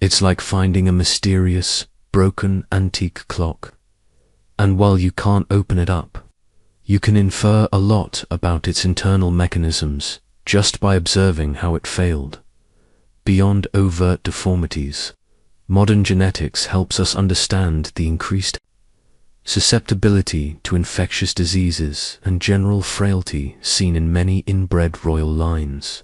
It's like finding a mysterious, broken antique clock. And while you can't open it up, you can infer a lot about its internal mechanisms just by observing how it failed. Beyond overt deformities, modern genetics helps us understand the increased susceptibility to infectious diseases and general frailty seen in many inbred royal lines.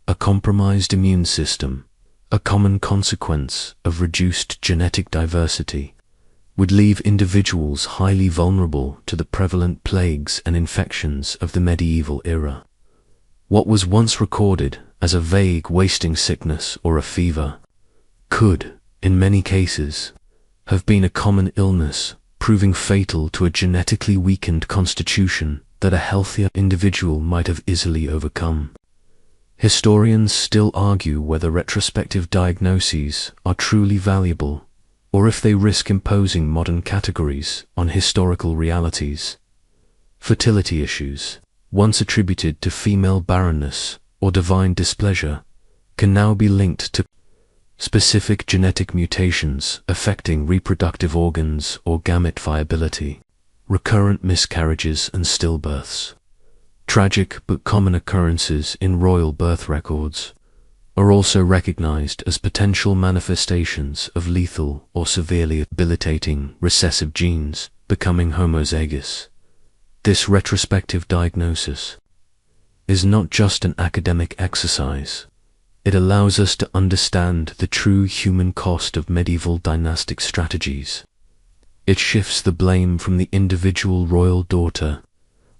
A compromised immune system, a common consequence of reduced genetic diversity, would leave individuals highly vulnerable to the prevalent plagues and infections of the medieval era. What was once recorded as a vague wasting sickness or a fever could, in many cases, have been a common illness, proving fatal to a genetically weakened constitution that a healthier individual might have easily overcome. Historians still argue whether retrospective diagnoses are truly valuable, or if they risk imposing modern categories on historical realities. Fertility issues, once attributed to female barrenness or divine displeasure, can now be linked to specific genetic mutations affecting reproductive organs or gamete viability. Recurrent miscarriages and stillbirths, tragic but common occurrences in royal birth records, are also recognized as potential manifestations of lethal or severely debilitating recessive genes becoming homozygous. This retrospective diagnosis is not just an academic exercise. It allows us to understand the true human cost of medieval dynastic strategies. It shifts the blame from the individual royal daughter,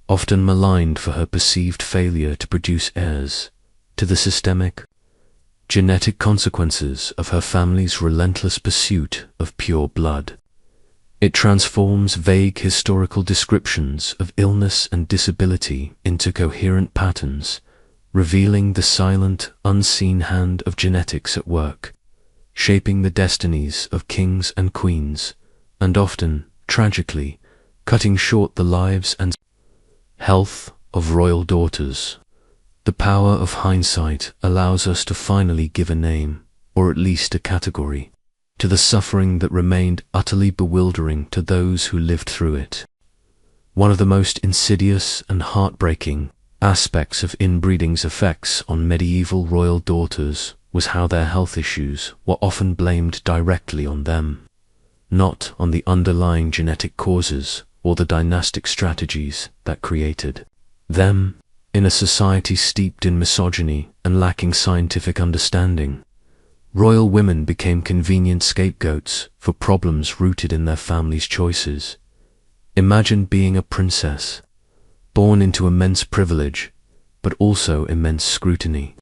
often maligned for her perceived failure to produce heirs, to the systemic, genetic consequences of her family's relentless pursuit of pure blood. It transforms vague historical descriptions of illness and disability into coherent patterns, revealing the silent, unseen hand of genetics at work, shaping the destinies of kings and queens, and often, tragically, cutting short the lives and health of royal daughters. The power of hindsight allows us to finally give a name, or at least a category, to the suffering that remained utterly bewildering to those who lived through it. One of the most insidious and heartbreaking aspects of inbreeding's effects on medieval royal daughters was how their health issues were often blamed directly on them, not on the underlying genetic causes or the dynastic strategies that created them. In a society steeped in misogyny and lacking scientific understanding, royal women became convenient scapegoats for problems rooted in their families' choices. Imagine being a princess, born into immense privilege, but also immense scrutiny.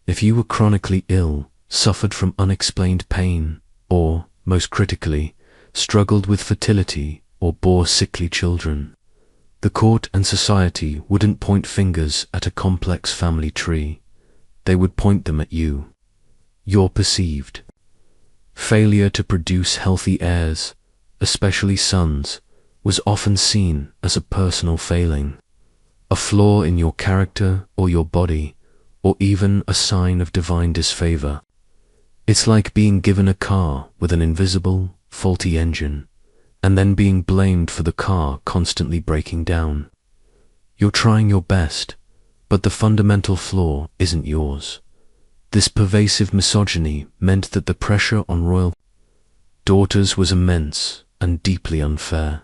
If you were chronically ill, suffered from unexplained pain, or, most critically, struggled with fertility or bore sickly children, the court and society wouldn't point fingers at a complex family tree. They would point them at you. Your perceived failure to produce healthy heirs, especially sons, was often seen as a personal failing, a flaw in your character or your body, or even a sign of divine disfavor. It's like being given a car with an invisible, faulty engine, and then being blamed for the car constantly breaking down. You're trying your best, but the fundamental flaw isn't yours. This pervasive misogyny meant that the pressure on royal daughters was immense and deeply unfair.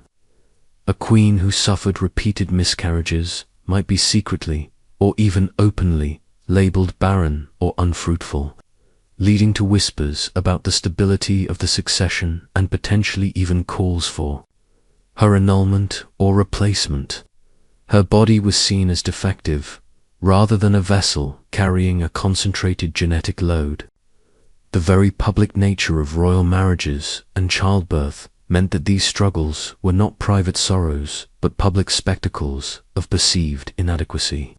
A queen who suffered repeated miscarriages might be secretly, or even openly, labeled barren or unfruitful, leading to whispers about the stability of the succession and potentially even calls for her annulment or replacement. Her body was seen as defective, rather than a vessel carrying a concentrated genetic load. The very public nature of royal marriages and childbirth meant that these struggles were not private sorrows, but public spectacles of perceived inadequacy.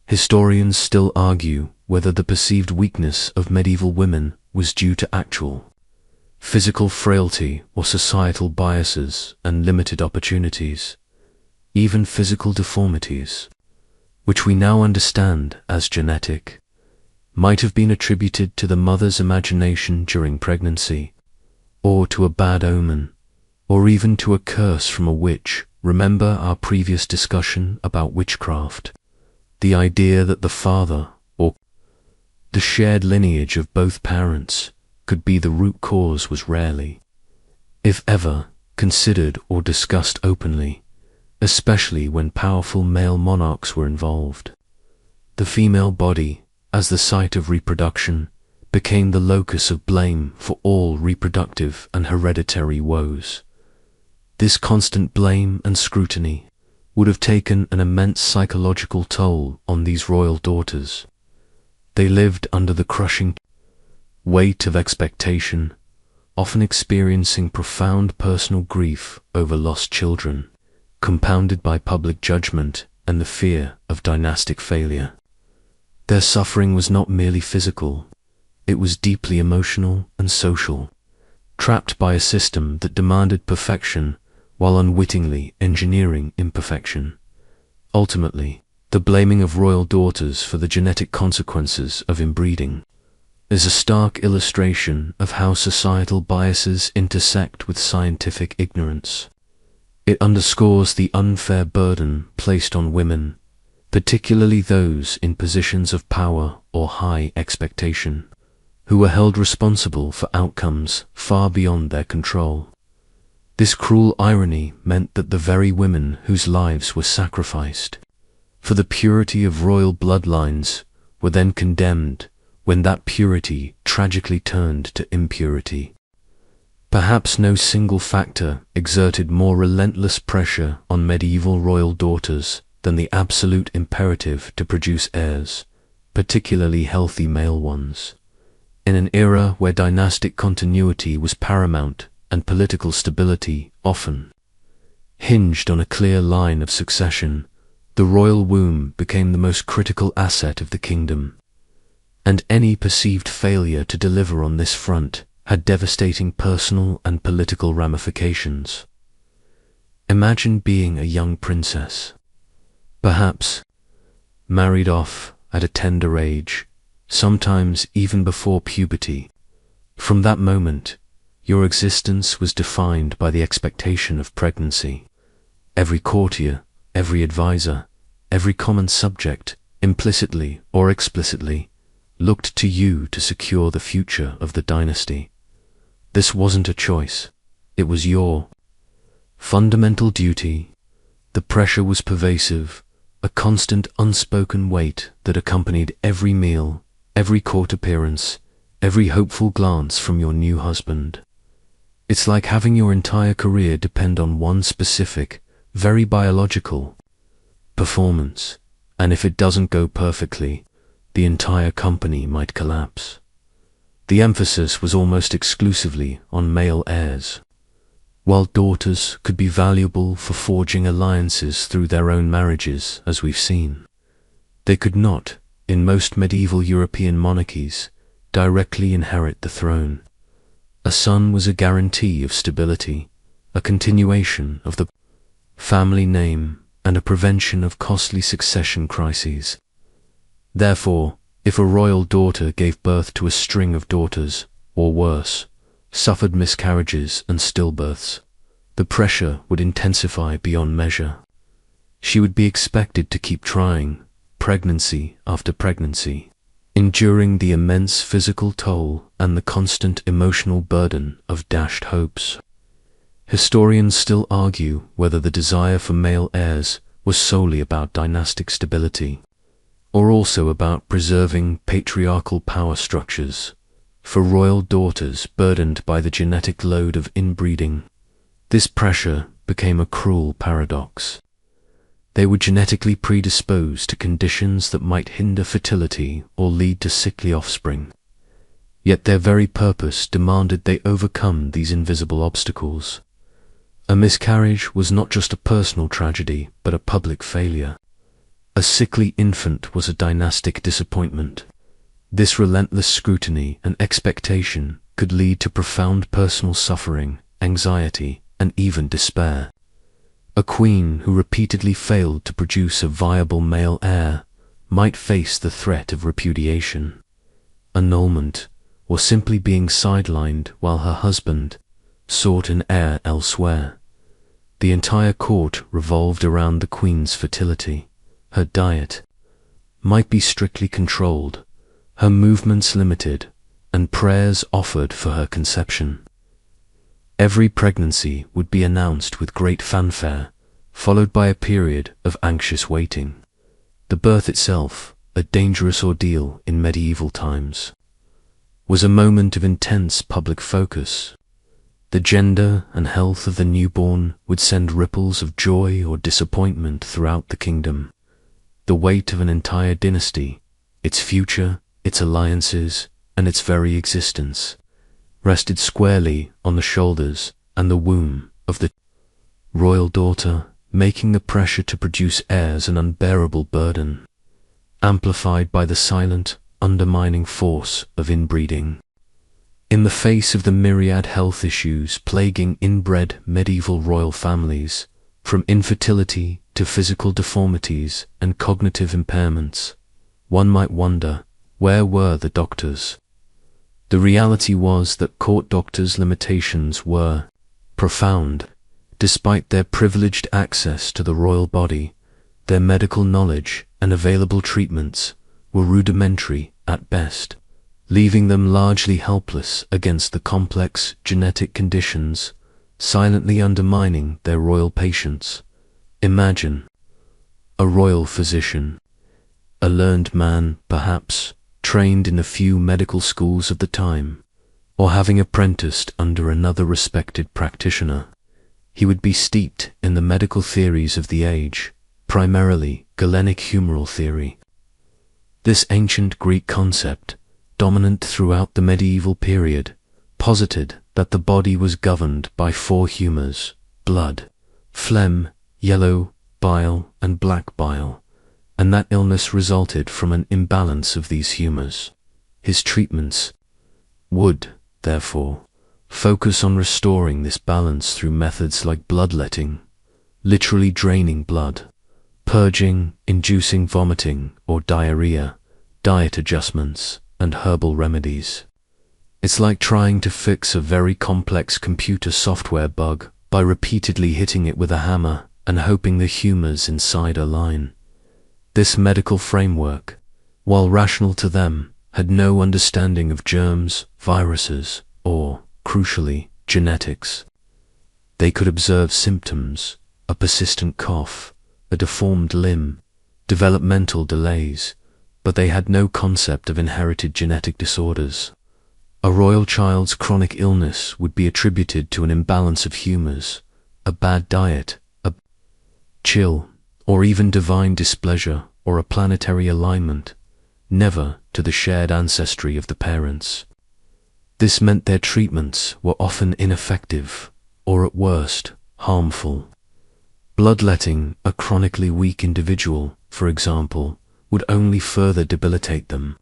Historians still argue whether the perceived weakness of medieval women was due to actual physical frailty or societal biases and limited opportunities. Even physical deformities, which we now understand as genetic, might have been attributed to the mother's imagination during pregnancy, or to a bad omen, or even to a curse from a witch. Remember our previous discussion about witchcraft? The idea that the father, or the shared lineage of both parents, could be the root cause was rarely, if ever, considered or discussed openly, especially when powerful male monarchs were involved. The female body, as the site of reproduction, became the locus of blame for all reproductive and hereditary woes. This constant blame and scrutiny would have taken an immense psychological toll on these royal daughters. They lived under the crushing weight of expectation, often experiencing profound personal grief over lost children, compounded by public judgment and the fear of dynastic failure. Their suffering was not merely physical, it was deeply emotional and social. trapped by a system that demanded perfection while unwittingly engineering imperfection. Ultimately, the blaming of royal daughters for the genetic consequences of inbreeding is a stark illustration of how societal biases intersect with scientific ignorance. It underscores the unfair burden placed on women, particularly those in positions of power or high expectation, who were held responsible for outcomes far beyond their control. This cruel irony meant that the very women whose lives were sacrificed for the purity of royal bloodlines were then condemned when that purity tragically turned to impurity. Perhaps no single factor exerted more relentless pressure on medieval royal daughters than the absolute imperative to produce heirs, particularly healthy male ones. In an era where dynastic continuity was paramount and political stability often hinged on a clear line of succession, the royal womb became the most critical asset of the kingdom, and any perceived failure to deliver on this front had devastating personal and political ramifications. Imagine being a young princess, perhaps married off at a tender age, sometimes even before puberty. From that moment, your existence was defined by the expectation of pregnancy. Every courtier, every advisor, every common subject, implicitly or explicitly, looked to you to secure the future of the dynasty. This wasn't a choice, it was your fundamental duty. The pressure was pervasive, a constant unspoken weight that accompanied every meal, every court appearance, every hopeful glance from your new husband. It's like having your entire career depend on one specific, very biological performance, and if it doesn't go perfectly, the entire company might collapse. The emphasis was almost exclusively on male heirs. While daughters could be valuable for forging alliances through their own marriages, as we've seen, they could not, in most medieval European monarchies, directly inherit the throne. A son was a guarantee of stability, a continuation of the family name, and a prevention of costly succession crises. Therefore, if a royal daughter gave birth to a string of daughters, or worse, suffered miscarriages and stillbirths, the pressure would intensify beyond measure. She would be expected to keep trying, pregnancy after pregnancy, enduring the immense physical toll and the constant emotional burden of dashed hopes. Historians still argue whether the desire for male heirs was solely about dynastic stability, or also about preserving patriarchal power structures. For royal daughters burdened by the genetic load of inbreeding, this pressure became a cruel paradox. They were genetically predisposed to conditions that might hinder fertility or lead to sickly offspring. Yet their very purpose demanded they overcome these invisible obstacles. A miscarriage was not just a personal tragedy, but a public failure. A sickly infant was a dynastic disappointment. This relentless scrutiny and expectation could lead to profound personal suffering, anxiety, and even despair. A queen who repeatedly failed to produce a viable male heir might face the threat of repudiation, annulment, or simply being sidelined while her husband sought an heir elsewhere. The entire court revolved around the queen's fertility. Her diet might be strictly controlled, her movements limited, and prayers offered for her conception. Every pregnancy would be announced with great fanfare, followed by a period of anxious waiting. The birth itself, a dangerous ordeal in medieval times, was a moment of intense public focus. The gender and health of the newborn would send ripples of joy or disappointment throughout the kingdom. The weight of an entire dynasty, its future, its alliances, and its very existence, rested squarely on the shoulders and the womb of the royal daughter, making the pressure to produce heirs an unbearable burden, amplified by the silent, undermining force of inbreeding. In the face of the myriad health issues plaguing inbred medieval royal families, from infertility to physical deformities and cognitive impairments, one might wonder, where were the doctors? The reality was that court doctors' limitations were profound. Despite their privileged access to the royal body, their medical knowledge and available treatments were rudimentary at best, leaving them largely helpless against the complex genetic conditions silently undermining their royal patients. Imagine a royal physician, a learned man, perhaps, trained in a few medical schools of the time, or having apprenticed under another respected practitioner. He would be steeped in the medical theories of the age, primarily Galenic humoral theory. This ancient Greek concept, dominant throughout the medieval period, posited that the body was governed by four humors: blood, phlegm, yellow bile, and black bile, and that illness resulted from an imbalance of these humors. His treatments would, therefore, focus on restoring this balance through methods like bloodletting, literally draining blood, purging, inducing vomiting or diarrhea, diet adjustments, and herbal remedies. It's like trying to fix a very complex computer software bug by repeatedly hitting it with a hammer and hoping the humors inside align. This medical framework, while rational to them, had no understanding of germs, viruses, or, crucially, genetics. They could observe symptoms, a persistent cough, a deformed limb, developmental delays, but they had no concept of inherited genetic disorders. A royal child's chronic illness would be attributed to an imbalance of humors, a bad diet, a chill, or even divine displeasure or a planetary alignment, never to the shared ancestry of the parents. This meant their treatments were often ineffective, or at worst, harmful. Bloodletting a chronically weak individual, for example, would only further debilitate them.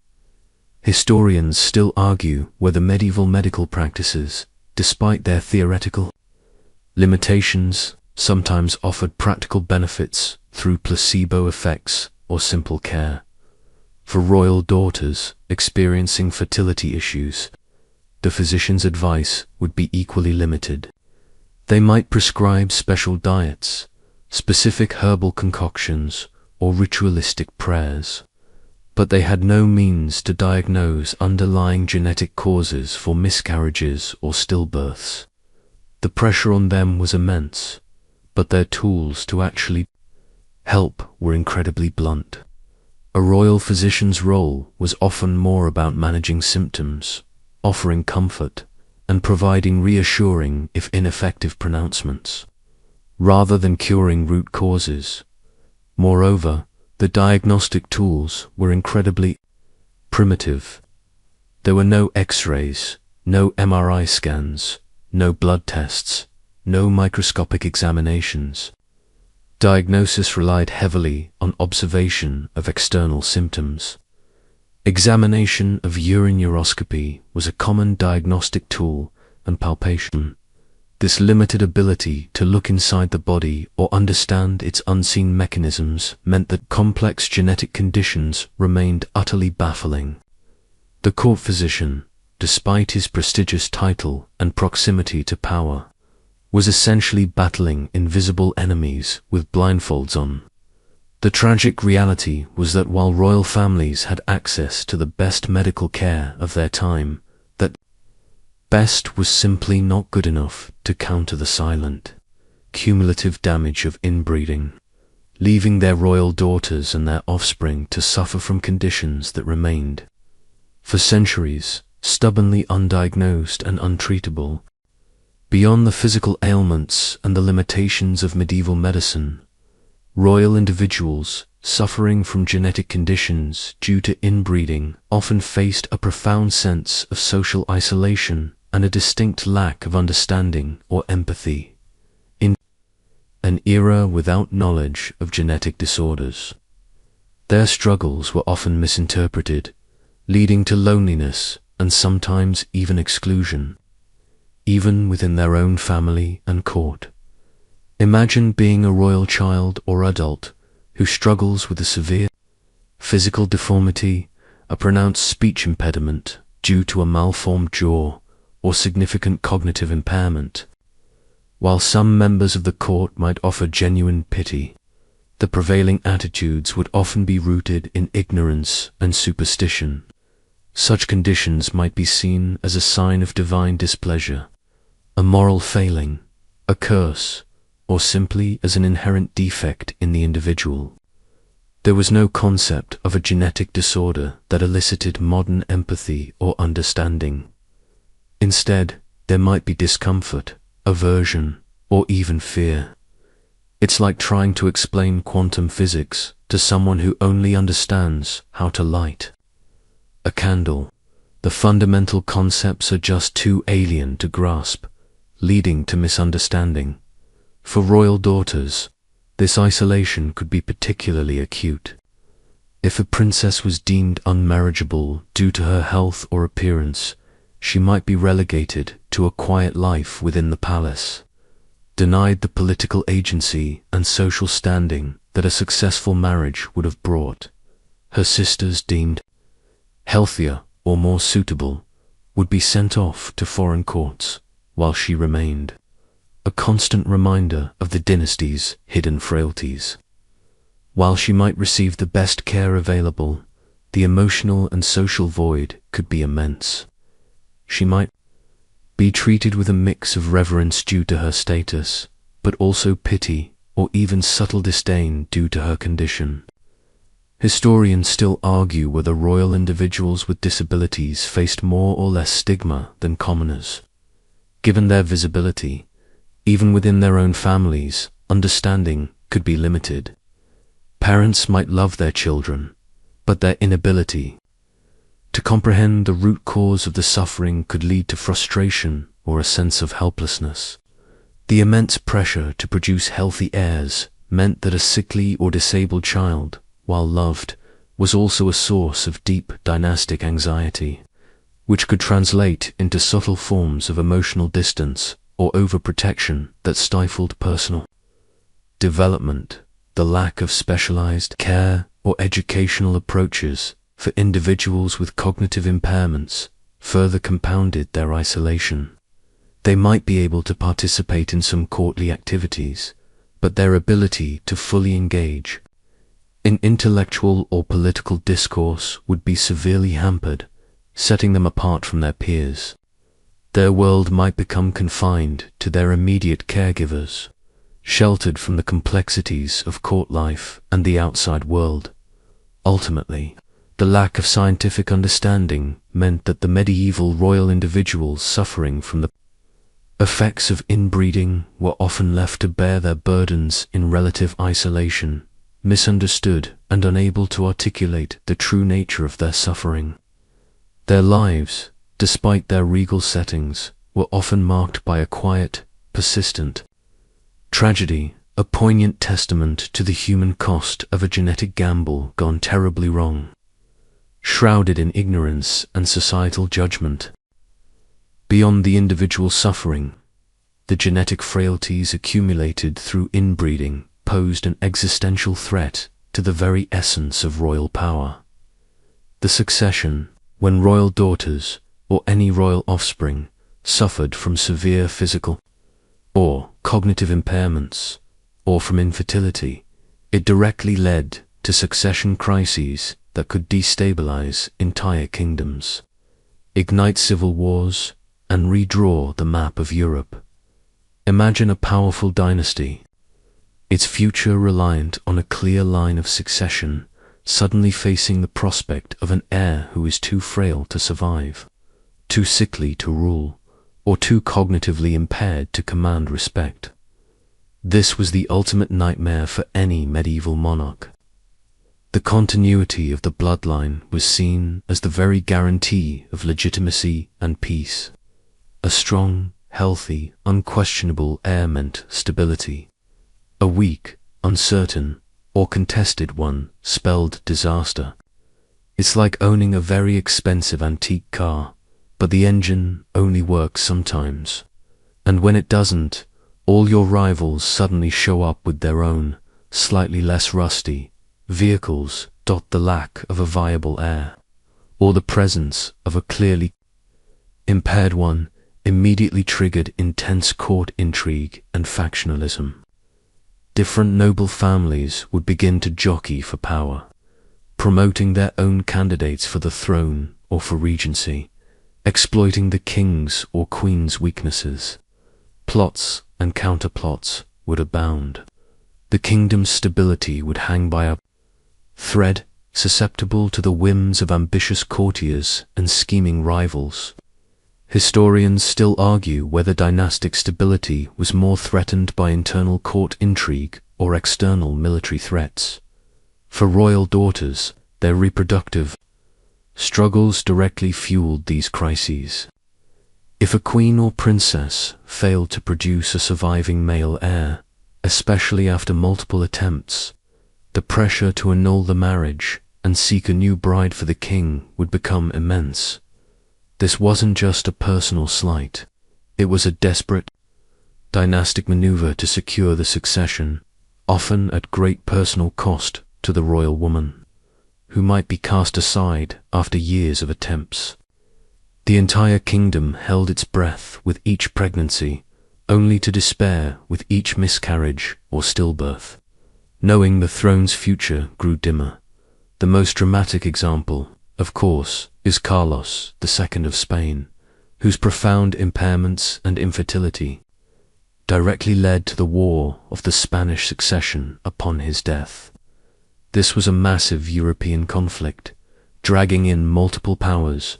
Historians still argue whether medieval medical practices, despite their theoretical limitations, sometimes offered practical benefits through placebo effects or simple care. For royal daughters experiencing fertility issues, the physician's advice would be equally limited. They might prescribe special diets, specific herbal concoctions, or ritualistic prayers, but they had no means to diagnose underlying genetic causes for miscarriages or stillbirths. The pressure on them was immense, but their tools to actually help were incredibly blunt. A royal physician's role was often more about managing symptoms, offering comfort, and providing reassuring if ineffective pronouncements, rather than curing root causes. Moreover, the diagnostic tools were incredibly primitive. There were no X-rays, no MRI scans, no blood tests, no microscopic examinations. Diagnosis relied heavily on observation of external symptoms. Examination of urine uroscopy was a common diagnostic tool, and palpation. This limited ability to look inside the body or understand its unseen mechanisms meant that complex genetic conditions remained utterly baffling. The court physician, despite his prestigious title and proximity to power, was essentially battling invisible enemies with blindfolds on. The tragic reality was that while royal families had access to the best medical care of their time, that best was simply not good enough to counter the silent, cumulative damage of inbreeding, leaving their royal daughters and their offspring to suffer from conditions that remained, for centuries, stubbornly undiagnosed and untreatable. Beyond the physical ailments and the limitations of medieval medicine, royal individuals suffering from genetic conditions due to inbreeding often faced a profound sense of social isolation and a distinct lack of understanding or empathy. In an era without knowledge of genetic disorders, their struggles were often misinterpreted, leading to loneliness and sometimes even exclusion, even within their own family and court. Imagine being a royal child or adult who struggles with a severe physical deformity, a pronounced speech impediment due to a malformed jaw, or significant cognitive impairment. While some members of the court might offer genuine pity, the prevailing attitudes would often be rooted in ignorance and superstition. Such conditions might be seen as a sign of divine displeasure, a moral failing, a curse, or simply as an inherent defect in the individual. There was no concept of a genetic disorder that elicited modern empathy or understanding. Instead, there might be discomfort, aversion, or even fear. It's like trying to explain quantum physics to someone who only understands how to light a candle. The fundamental concepts are just too alien to grasp, leading to misunderstanding. For royal daughters, this isolation could be particularly acute. If a princess was deemed unmarriageable due to her health or appearance, she might be relegated to a quiet life within the palace, denied the political agency and social standing that a successful marriage would have brought. Her sisters, deemed healthier or more suitable, would be sent off to foreign courts, while she remained a constant reminder of the dynasty's hidden frailties. While she might receive the best care available, the emotional and social void could be immense. She might be treated with a mix of reverence due to her status, but also pity or even subtle disdain due to her condition. Historians still argue whether royal individuals with disabilities faced more or less stigma than commoners. Given their visibility, even within their own families, understanding could be limited. Parents might love their children, but their inability to comprehend the root cause of the suffering could lead to frustration or a sense of helplessness. The immense pressure to produce healthy heirs meant that a sickly or disabled child, while loved, was also a source of deep dynastic anxiety, which could translate into subtle forms of emotional distance or overprotection that stifled personal development. The lack of specialized care or educational approaches for individuals with cognitive impairments further compounded their isolation. They might be able to participate in some courtly activities, but their ability to fully engage in intellectual or political discourse would be severely hampered, setting them apart from their peers. Their world might become confined to their immediate caregivers, sheltered from the complexities of court life and the outside world. Ultimately, the lack of scientific understanding meant that the medieval royal individuals suffering from the effects of inbreeding were often left to bear their burdens in relative isolation, misunderstood and unable to articulate the true nature of their suffering. Their lives, despite their regal settings, were often marked by a quiet, persistent tragedy, a poignant testament to the human cost of a genetic gamble gone terribly wrong. Shrouded in ignorance and societal judgment. Beyond the individual suffering, the genetic frailties accumulated through inbreeding posed an existential threat to the very essence of royal power. The succession, when royal daughters, or any royal offspring, suffered from severe physical or cognitive impairments, or from infertility, it directly led to succession crises that could destabilize entire kingdoms, ignite civil wars, and redraw the map of Europe. Imagine a powerful dynasty, its future reliant on a clear line of succession, suddenly facing the prospect of an heir who is too frail to survive, too sickly to rule, or too cognitively impaired to command respect. This was the ultimate nightmare for any medieval monarch. The continuity of the bloodline was seen as the very guarantee of legitimacy and peace. A strong, healthy, unquestionable heir meant stability. A weak, uncertain, or contested one spelled disaster. It's like owning a very expensive antique car. but the engine only works sometimes. And when it doesn't, all your rivals suddenly show up with their own, slightly less rusty, vehicles. The lack of a viable heir, or the presence of a clearly impaired one, immediately triggered intense court intrigue and factionalism. Different noble families would begin to jockey for power, promoting their own candidates for the throne or for regency, exploiting the king's or queen's weaknesses. Plots and counterplots would abound. The kingdom's stability would hang by a thread, susceptible to the whims of ambitious courtiers and scheming rivals. Historians still argue whether dynastic stability was more threatened by internal court intrigue or external military threats. For royal daughters, their reproductive struggles directly fueled these crises. If a queen or princess failed to produce a surviving male heir, especially after multiple attempts, the pressure to annul the marriage and seek a new bride for the king would become immense. This wasn't just a personal slight, it was a desperate dynastic maneuver to secure the succession, often at great personal cost to the royal woman, who might be cast aside after years of attempts. The entire kingdom held its breath with each pregnancy, only to despair with each miscarriage or stillbirth. Knowing the throne's future grew dimmer. The most dramatic example, of course, is Carlos II of Spain, whose profound impairments and infertility directly led to the War of the Spanish Succession upon his death. This was a massive European conflict, dragging in multiple powers,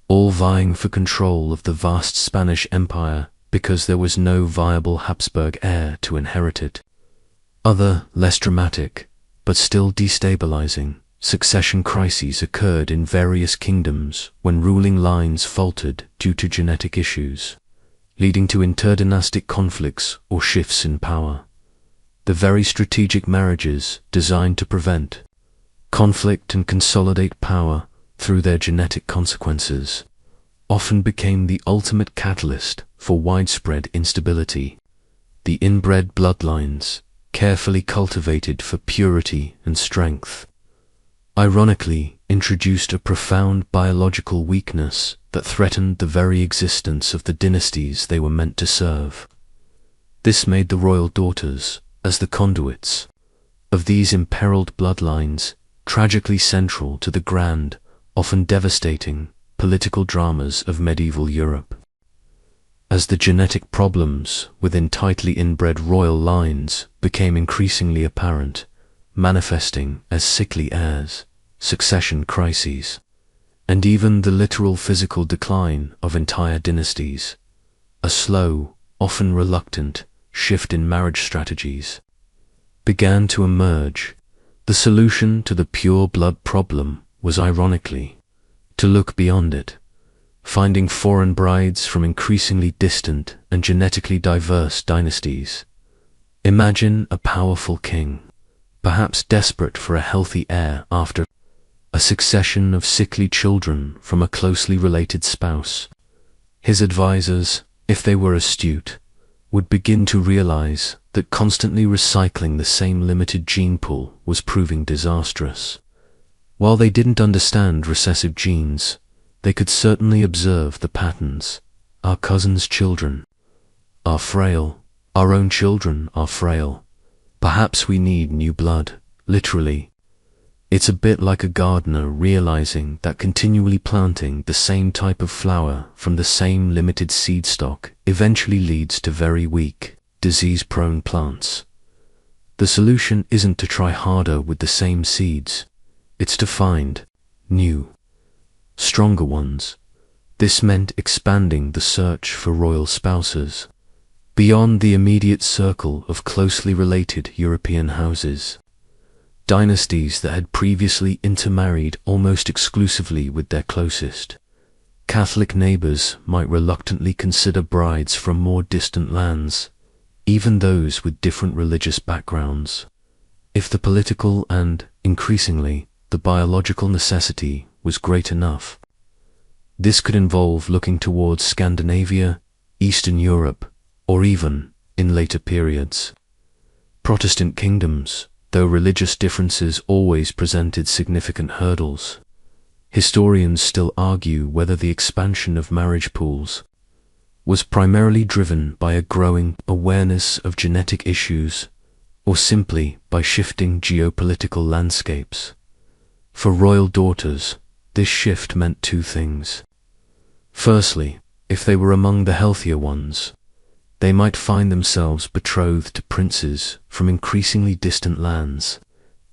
all vying for control of the vast Spanish Empire because there was no viable Habsburg heir to inherit it. Other, less dramatic, but still destabilizing, succession crises occurred in various kingdoms when ruling lines faltered due to genetic issues, leading to interdynastic conflicts or shifts in power. The very strategic marriages designed to prevent conflict and consolidate power through their genetic consequences often became the ultimate catalyst for widespread instability. The inbred bloodlines, carefully cultivated for purity and strength, ironically introduced a profound biological weakness that threatened the very existence of the dynasties they were meant to serve. This made the royal daughters, as the conduits of these imperiled bloodlines, tragically central to the grand, often devastating, political dramas of medieval Europe. As the genetic problems within tightly inbred royal lines became increasingly apparent, manifesting as sickly heirs, succession crises, and even the literal physical decline of entire dynasties, a slow, often reluctant, shift in marriage strategies began to emerge. The solution to the pure blood problem was, ironically, to look beyond it, finding foreign brides from increasingly distant and genetically diverse dynasties. Imagine a powerful king, perhaps desperate for a healthy heir after a succession of sickly children from a closely related spouse. His advisors, if they were astute, would begin to realize that constantly recycling the same limited gene pool was proving disastrous. While they didn't understand recessive genes, they could certainly observe the patterns. Our cousins' children are frail. Our own children are frail. Perhaps we need new blood, literally. It's a bit like a gardener realizing that continually planting the same type of flower from the same limited seed stock eventually leads to very weak, disease-prone plants. The solution isn't to try harder with the same seeds. It's to find new, stronger ones. This meant expanding the search for royal spouses beyond the immediate circle of closely related European houses. Dynasties that had previously intermarried almost exclusively with their closest Catholic neighbors might reluctantly consider brides from more distant lands, even those with different religious backgrounds, if the political and, increasingly, the biological necessity was great enough. This could involve looking towards Scandinavia, Eastern Europe, or even, in later periods, Protestant kingdoms, though religious differences always presented significant hurdles. Historians still argue whether the expansion of marriage pools was primarily driven by a growing awareness of genetic issues or simply by shifting geopolitical landscapes. For royal daughters, this shift meant two things. Firstly, if they were among the healthier ones, they might find themselves betrothed to princes from increasingly distant lands,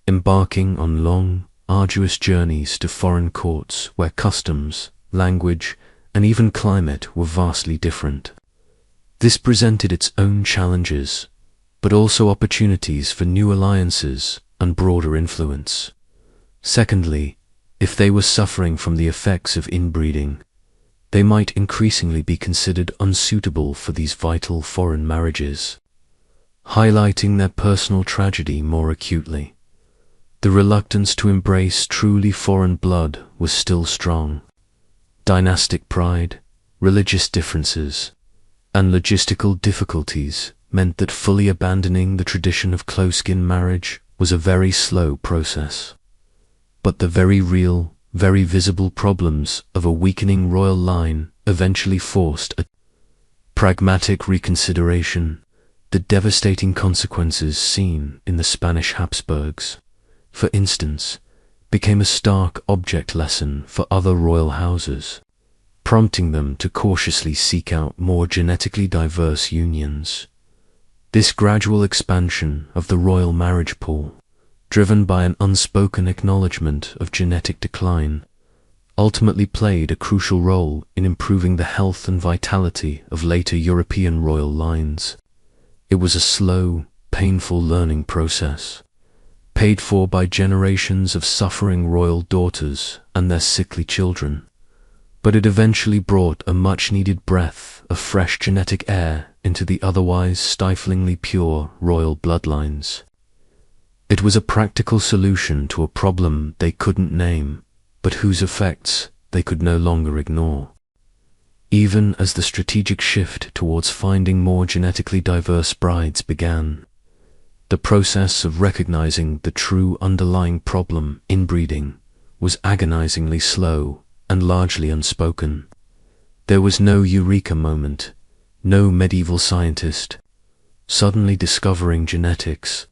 embarking on long, arduous journeys to foreign courts where customs, language, and even climate were vastly different. This presented its own challenges, but also opportunities for new alliances and broader influence. Secondly, if they were suffering from the effects of inbreeding, they might increasingly be considered unsuitable for these vital foreign marriages, highlighting their personal tragedy more acutely. The reluctance to embrace truly foreign blood was still strong. Dynastic pride, religious differences, and logistical difficulties meant that fully abandoning the tradition of close-kin marriage was a very slow process. But the very real, very visible problems of a weakening royal line eventually forced a pragmatic reconsideration. The devastating consequences seen in the Spanish Habsburgs, for instance, became a stark object lesson for other royal houses, prompting them to cautiously seek out more genetically diverse unions. This gradual expansion of the royal marriage pool, driven by an unspoken acknowledgement of genetic decline, ultimately played a crucial role in improving the health and vitality of later European royal lines. It was a slow, painful learning process, paid for by generations of suffering royal daughters and their sickly children, but it eventually brought a much-needed breath of fresh genetic air into the otherwise stiflingly pure royal bloodlines. It was a practical solution to a problem they couldn't name, but whose effects they could no longer ignore. Even as the strategic shift towards finding more genetically diverse brides began, the process of recognizing the true underlying problem, inbreeding, was agonizingly slow and largely unspoken. There was no eureka moment, no medieval scientist suddenly discovering genetics.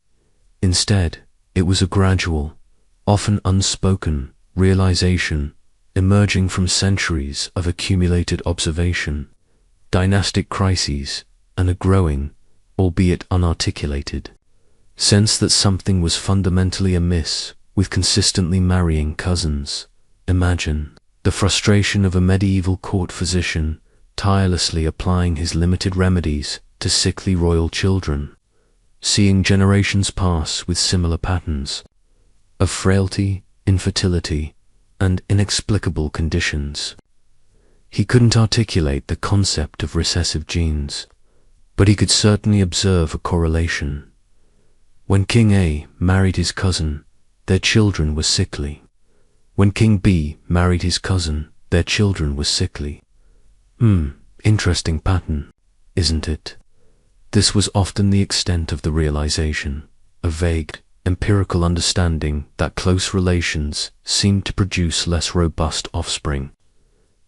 Instead, it was a gradual, often unspoken, realization emerging from centuries of accumulated observation, dynastic crises, and a growing, albeit unarticulated, sense that something was fundamentally amiss with consistently marrying cousins. Imagine the frustration of a medieval court physician tirelessly applying his limited remedies to sickly royal children, seeing generations pass with similar patterns of frailty, infertility, and inexplicable conditions. He couldn't articulate the concept of recessive genes, but he could certainly observe a correlation. When King A married his cousin, their children were sickly. When King B married his cousin, their children were sickly. Interesting pattern, isn't it? This was often the extent of the realization, a vague, empirical understanding that close relations seemed to produce less robust offspring.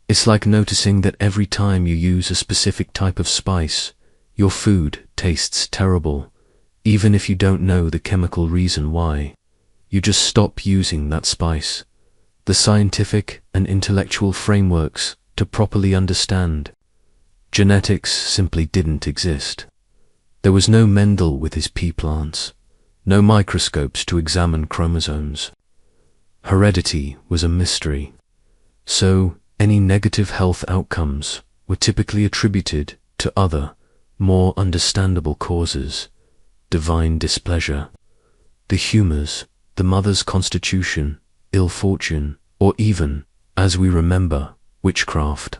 It's like noticing that every time you use a specific type of spice, your food tastes terrible, even if you don't know the chemical reason why. You just stop using that spice. The scientific and intellectual frameworks to properly understand genetics simply didn't exist. There was no Mendel with his pea plants, no microscopes to examine chromosomes. Heredity was a mystery, so any negative health outcomes were typically attributed to other, more understandable causes: divine displeasure, the humors, the mother's constitution, ill fortune, or even, as we remember, witchcraft.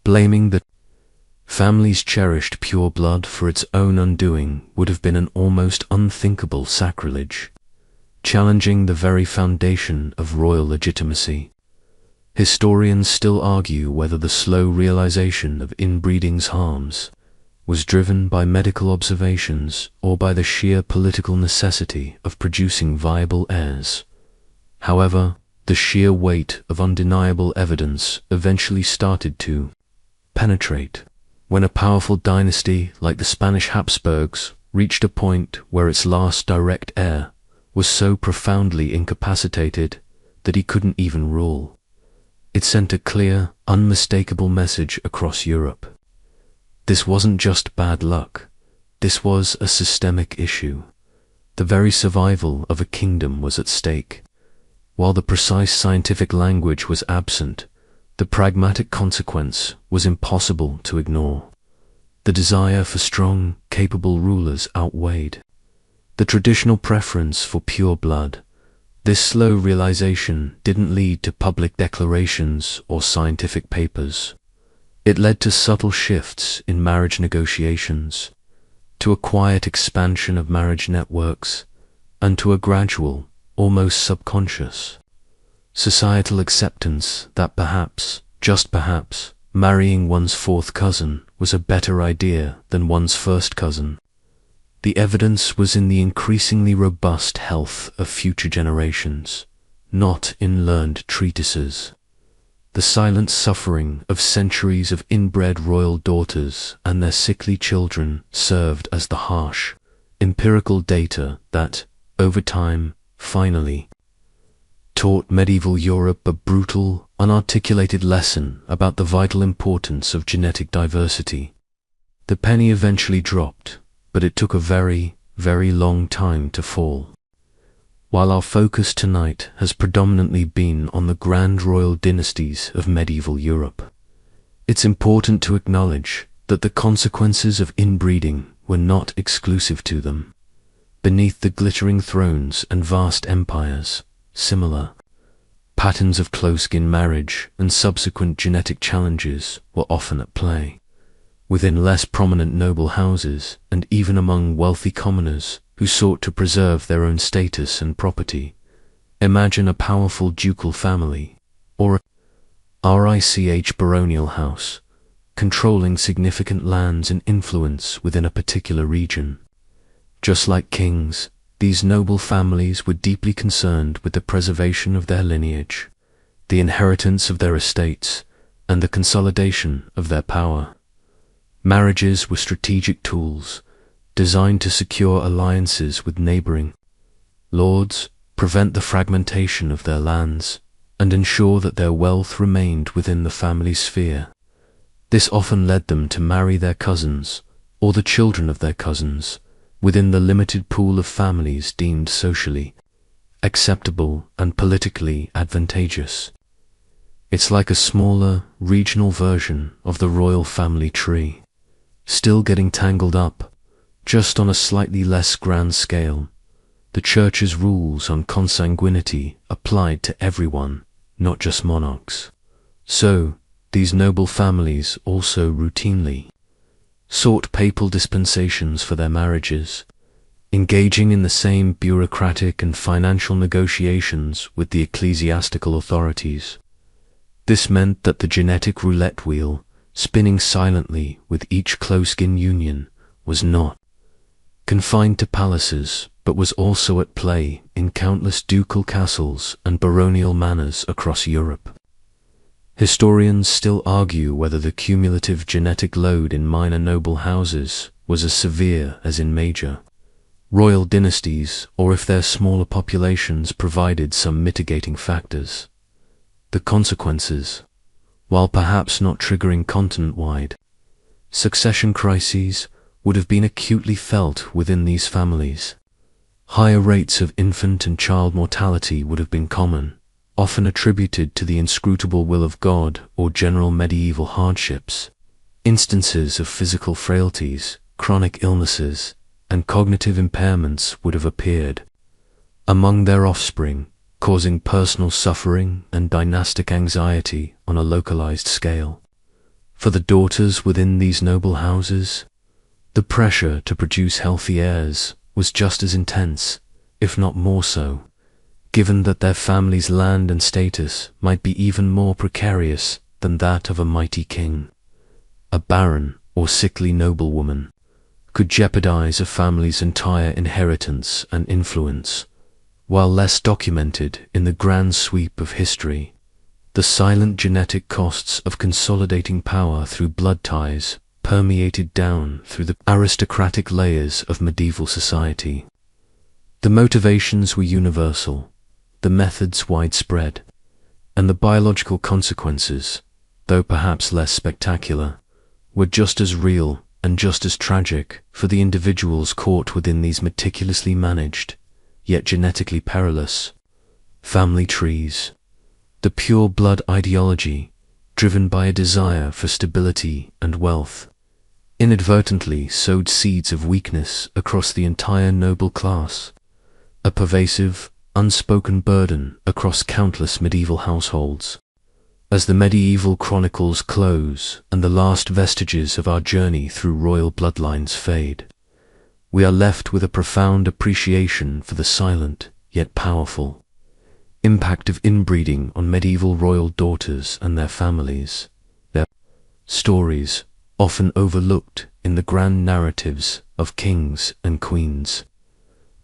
Blaming the family's cherished pure blood for its own undoing would have been an almost unthinkable sacrilege, challenging the very foundation of royal legitimacy. Historians still argue whether the slow realization of inbreeding's harms was driven by medical observations or by the sheer political necessity of producing viable heirs. However, the sheer weight of undeniable evidence eventually started to penetrate when a powerful dynasty like the Spanish Habsburgs reached a point where its last direct heir was so profoundly incapacitated that he couldn't even rule. It sent a clear, unmistakable message across Europe. This wasn't just bad luck. This was a systemic issue. The very survival of a kingdom was at stake. While the precise scientific language was absent, the pragmatic consequence was impossible to ignore. The desire for strong, capable rulers outweighed the traditional preference for pure blood. This slow realization didn't lead to public declarations or scientific papers. It led to subtle shifts in marriage negotiations, to a quiet expansion of marriage networks, and to a gradual, almost subconscious, societal acceptance that perhaps, just perhaps, marrying one's fourth cousin was a better idea than one's first cousin. The evidence was in the increasingly robust health of future generations, not in learned treatises. The silent suffering of centuries of inbred royal daughters and their sickly children served as the harsh, empirical data that, over time, finally taught medieval Europe a brutal, unarticulated lesson about the vital importance of genetic diversity. The penny eventually dropped, but it took a very, very long time to fall. While our focus tonight has predominantly been on the grand royal dynasties of medieval Europe, it's important to acknowledge that the consequences of inbreeding were not exclusive to them. Beneath the glittering thrones and vast empires, similar patterns of close-kin marriage and subsequent genetic challenges were often at play. Within less prominent noble houses and even among wealthy commoners who sought to preserve their own status and property. Imagine a powerful ducal family, or a rich baronial house, controlling significant lands and influence within a particular region. Just like kings, these noble families were deeply concerned with the preservation of their lineage, the inheritance of their estates, and the consolidation of their power. Marriages were strategic tools, designed to secure alliances with neighboring lords, prevent the fragmentation of their lands, and ensure that their wealth remained within the family sphere. This often led them to marry their cousins, or the children of their cousins, within the limited pool of families deemed socially acceptable and politically advantageous. It's like a smaller, regional version of the royal family tree, still getting tangled up, just on a slightly less grand scale. The Church's rules on consanguinity applied to everyone, not just monarchs. So, these noble families also routinely sought papal dispensations for their marriages, engaging in the same bureaucratic and financial negotiations with the ecclesiastical authorities. This meant that the genetic roulette wheel, spinning silently with each close-kin union, was not confined to palaces, but was also at play in countless ducal castles and baronial manors across Europe. Historians still argue whether the cumulative genetic load in minor noble houses was as severe as in major royal dynasties, or if their smaller populations provided some mitigating factors. The consequences, while perhaps not triggering continent-wide succession crises, would have been acutely felt within these families. Higher rates of infant and child mortality would have been common, often attributed to the inscrutable will of God or general medieval hardships. Instances of physical frailties, chronic illnesses, and cognitive impairments would have appeared among their offspring, causing personal suffering and dynastic anxiety on a localized scale. For the daughters within these noble houses, the pressure to produce healthy heirs was just as intense, if not more so. given that their family's land and status might be even more precarious than that of a mighty king. A barren or sickly noblewoman could jeopardize a family's entire inheritance and influence. While less documented in the grand sweep of history, the silent genetic costs of consolidating power through blood ties permeated down through the aristocratic layers of medieval society. The motivations were universal, the methods widespread, and the biological consequences, though perhaps less spectacular, were just as real and just as tragic for the individuals caught within these meticulously managed, yet genetically perilous, family trees. The pure blood ideology, driven by a desire for stability and wealth, inadvertently sowed seeds of weakness across the entire noble class, a pervasive, unspoken burden across countless medieval households. As the medieval chronicles close and the last vestiges of our journey through royal bloodlines fade, we are left with a profound appreciation for the silent, yet powerful, impact of inbreeding on medieval royal daughters and their families. Their stories, often overlooked in the grand narratives of kings and queens,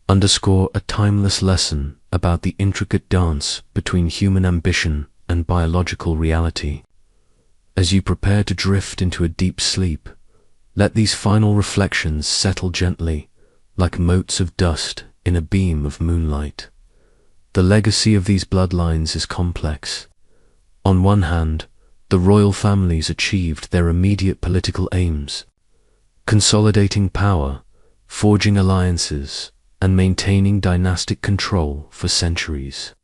underscore a timeless lesson about the intricate dance between human ambition and biological reality. As you prepare to drift into a deep sleep, let these final reflections settle gently, like motes of dust in a beam of moonlight. The legacy of these bloodlines is complex. On one hand, the royal families achieved their immediate political aims, consolidating power, forging alliances, and maintaining dynastic control for centuries.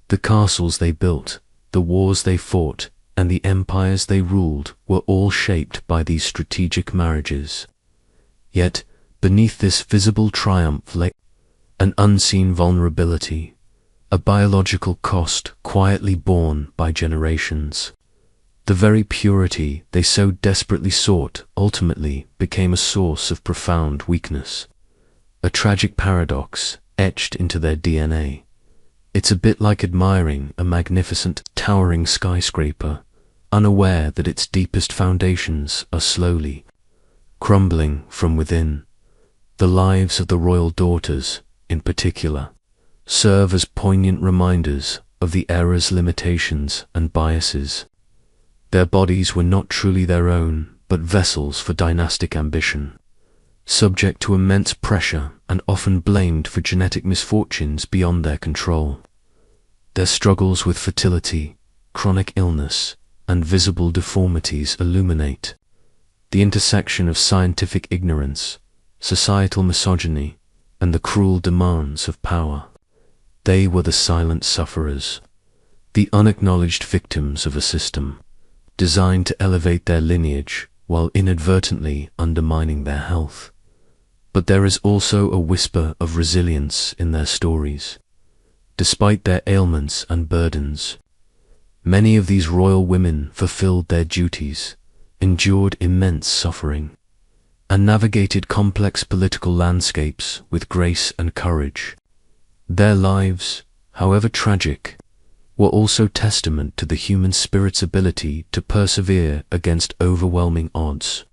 The castles they built, the wars they fought, and the empires they ruled were all shaped by these strategic marriages. Yet, beneath this visible triumph lay an unseen vulnerability, a biological cost quietly borne by generations. The very purity they so desperately sought ultimately became a source of profound weakness, a tragic paradox etched into their DNA. It's a bit like admiring a magnificent, towering skyscraper, unaware that its deepest foundations are slowly crumbling from within. The lives of the royal daughters, in particular, serve as poignant reminders of the era's limitations and biases. Their bodies were not truly their own, but vessels for dynastic ambition, subject to immense pressure and often blamed for genetic misfortunes beyond their control. Their struggles with fertility, chronic illness, and visible deformities illuminate the intersection of scientific ignorance, societal misogyny, and the cruel demands of power. They were the silent sufferers, the unacknowledged victims of a system designed to elevate their lineage while inadvertently undermining their health. But there is also a whisper of resilience in their stories. Despite their ailments and burdens, many of these royal women fulfilled their duties, endured immense suffering, and navigated complex political landscapes with grace and courage. Their lives, however tragic, were also testament to the human spirit's ability to persevere against overwhelming odds,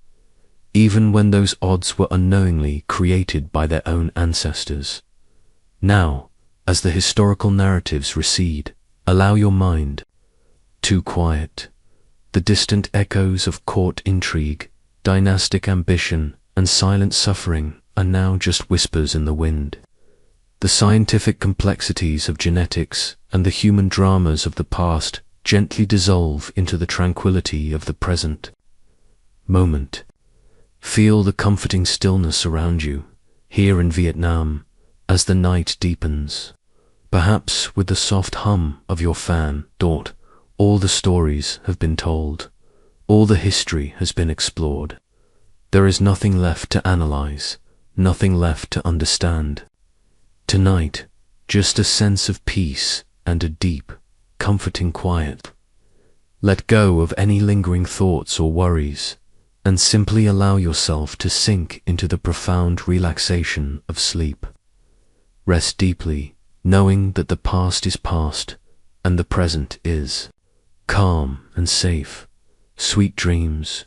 even when those odds were unknowingly created by their own ancestors. Now, as the historical narratives recede, allow your mind to quiet. The distant echoes of court intrigue, dynastic ambition, and silent suffering are now just whispers in the wind. The scientific complexities of genetics and the human dramas of the past gently dissolve into the tranquility of the present moment. Feel the comforting stillness around you, here in Vietnam, as the night deepens. Perhaps with the soft hum of your fan, thought, all the stories have been told, all the history has been explored. There is nothing left to analyze, nothing left to understand. Tonight, just a sense of peace and a deep, comforting quiet. Let go of any lingering thoughts or worries, and simply allow yourself to sink into the profound relaxation of sleep. Rest deeply knowing that the past is past and the present is calm and safe. Sweet dreams.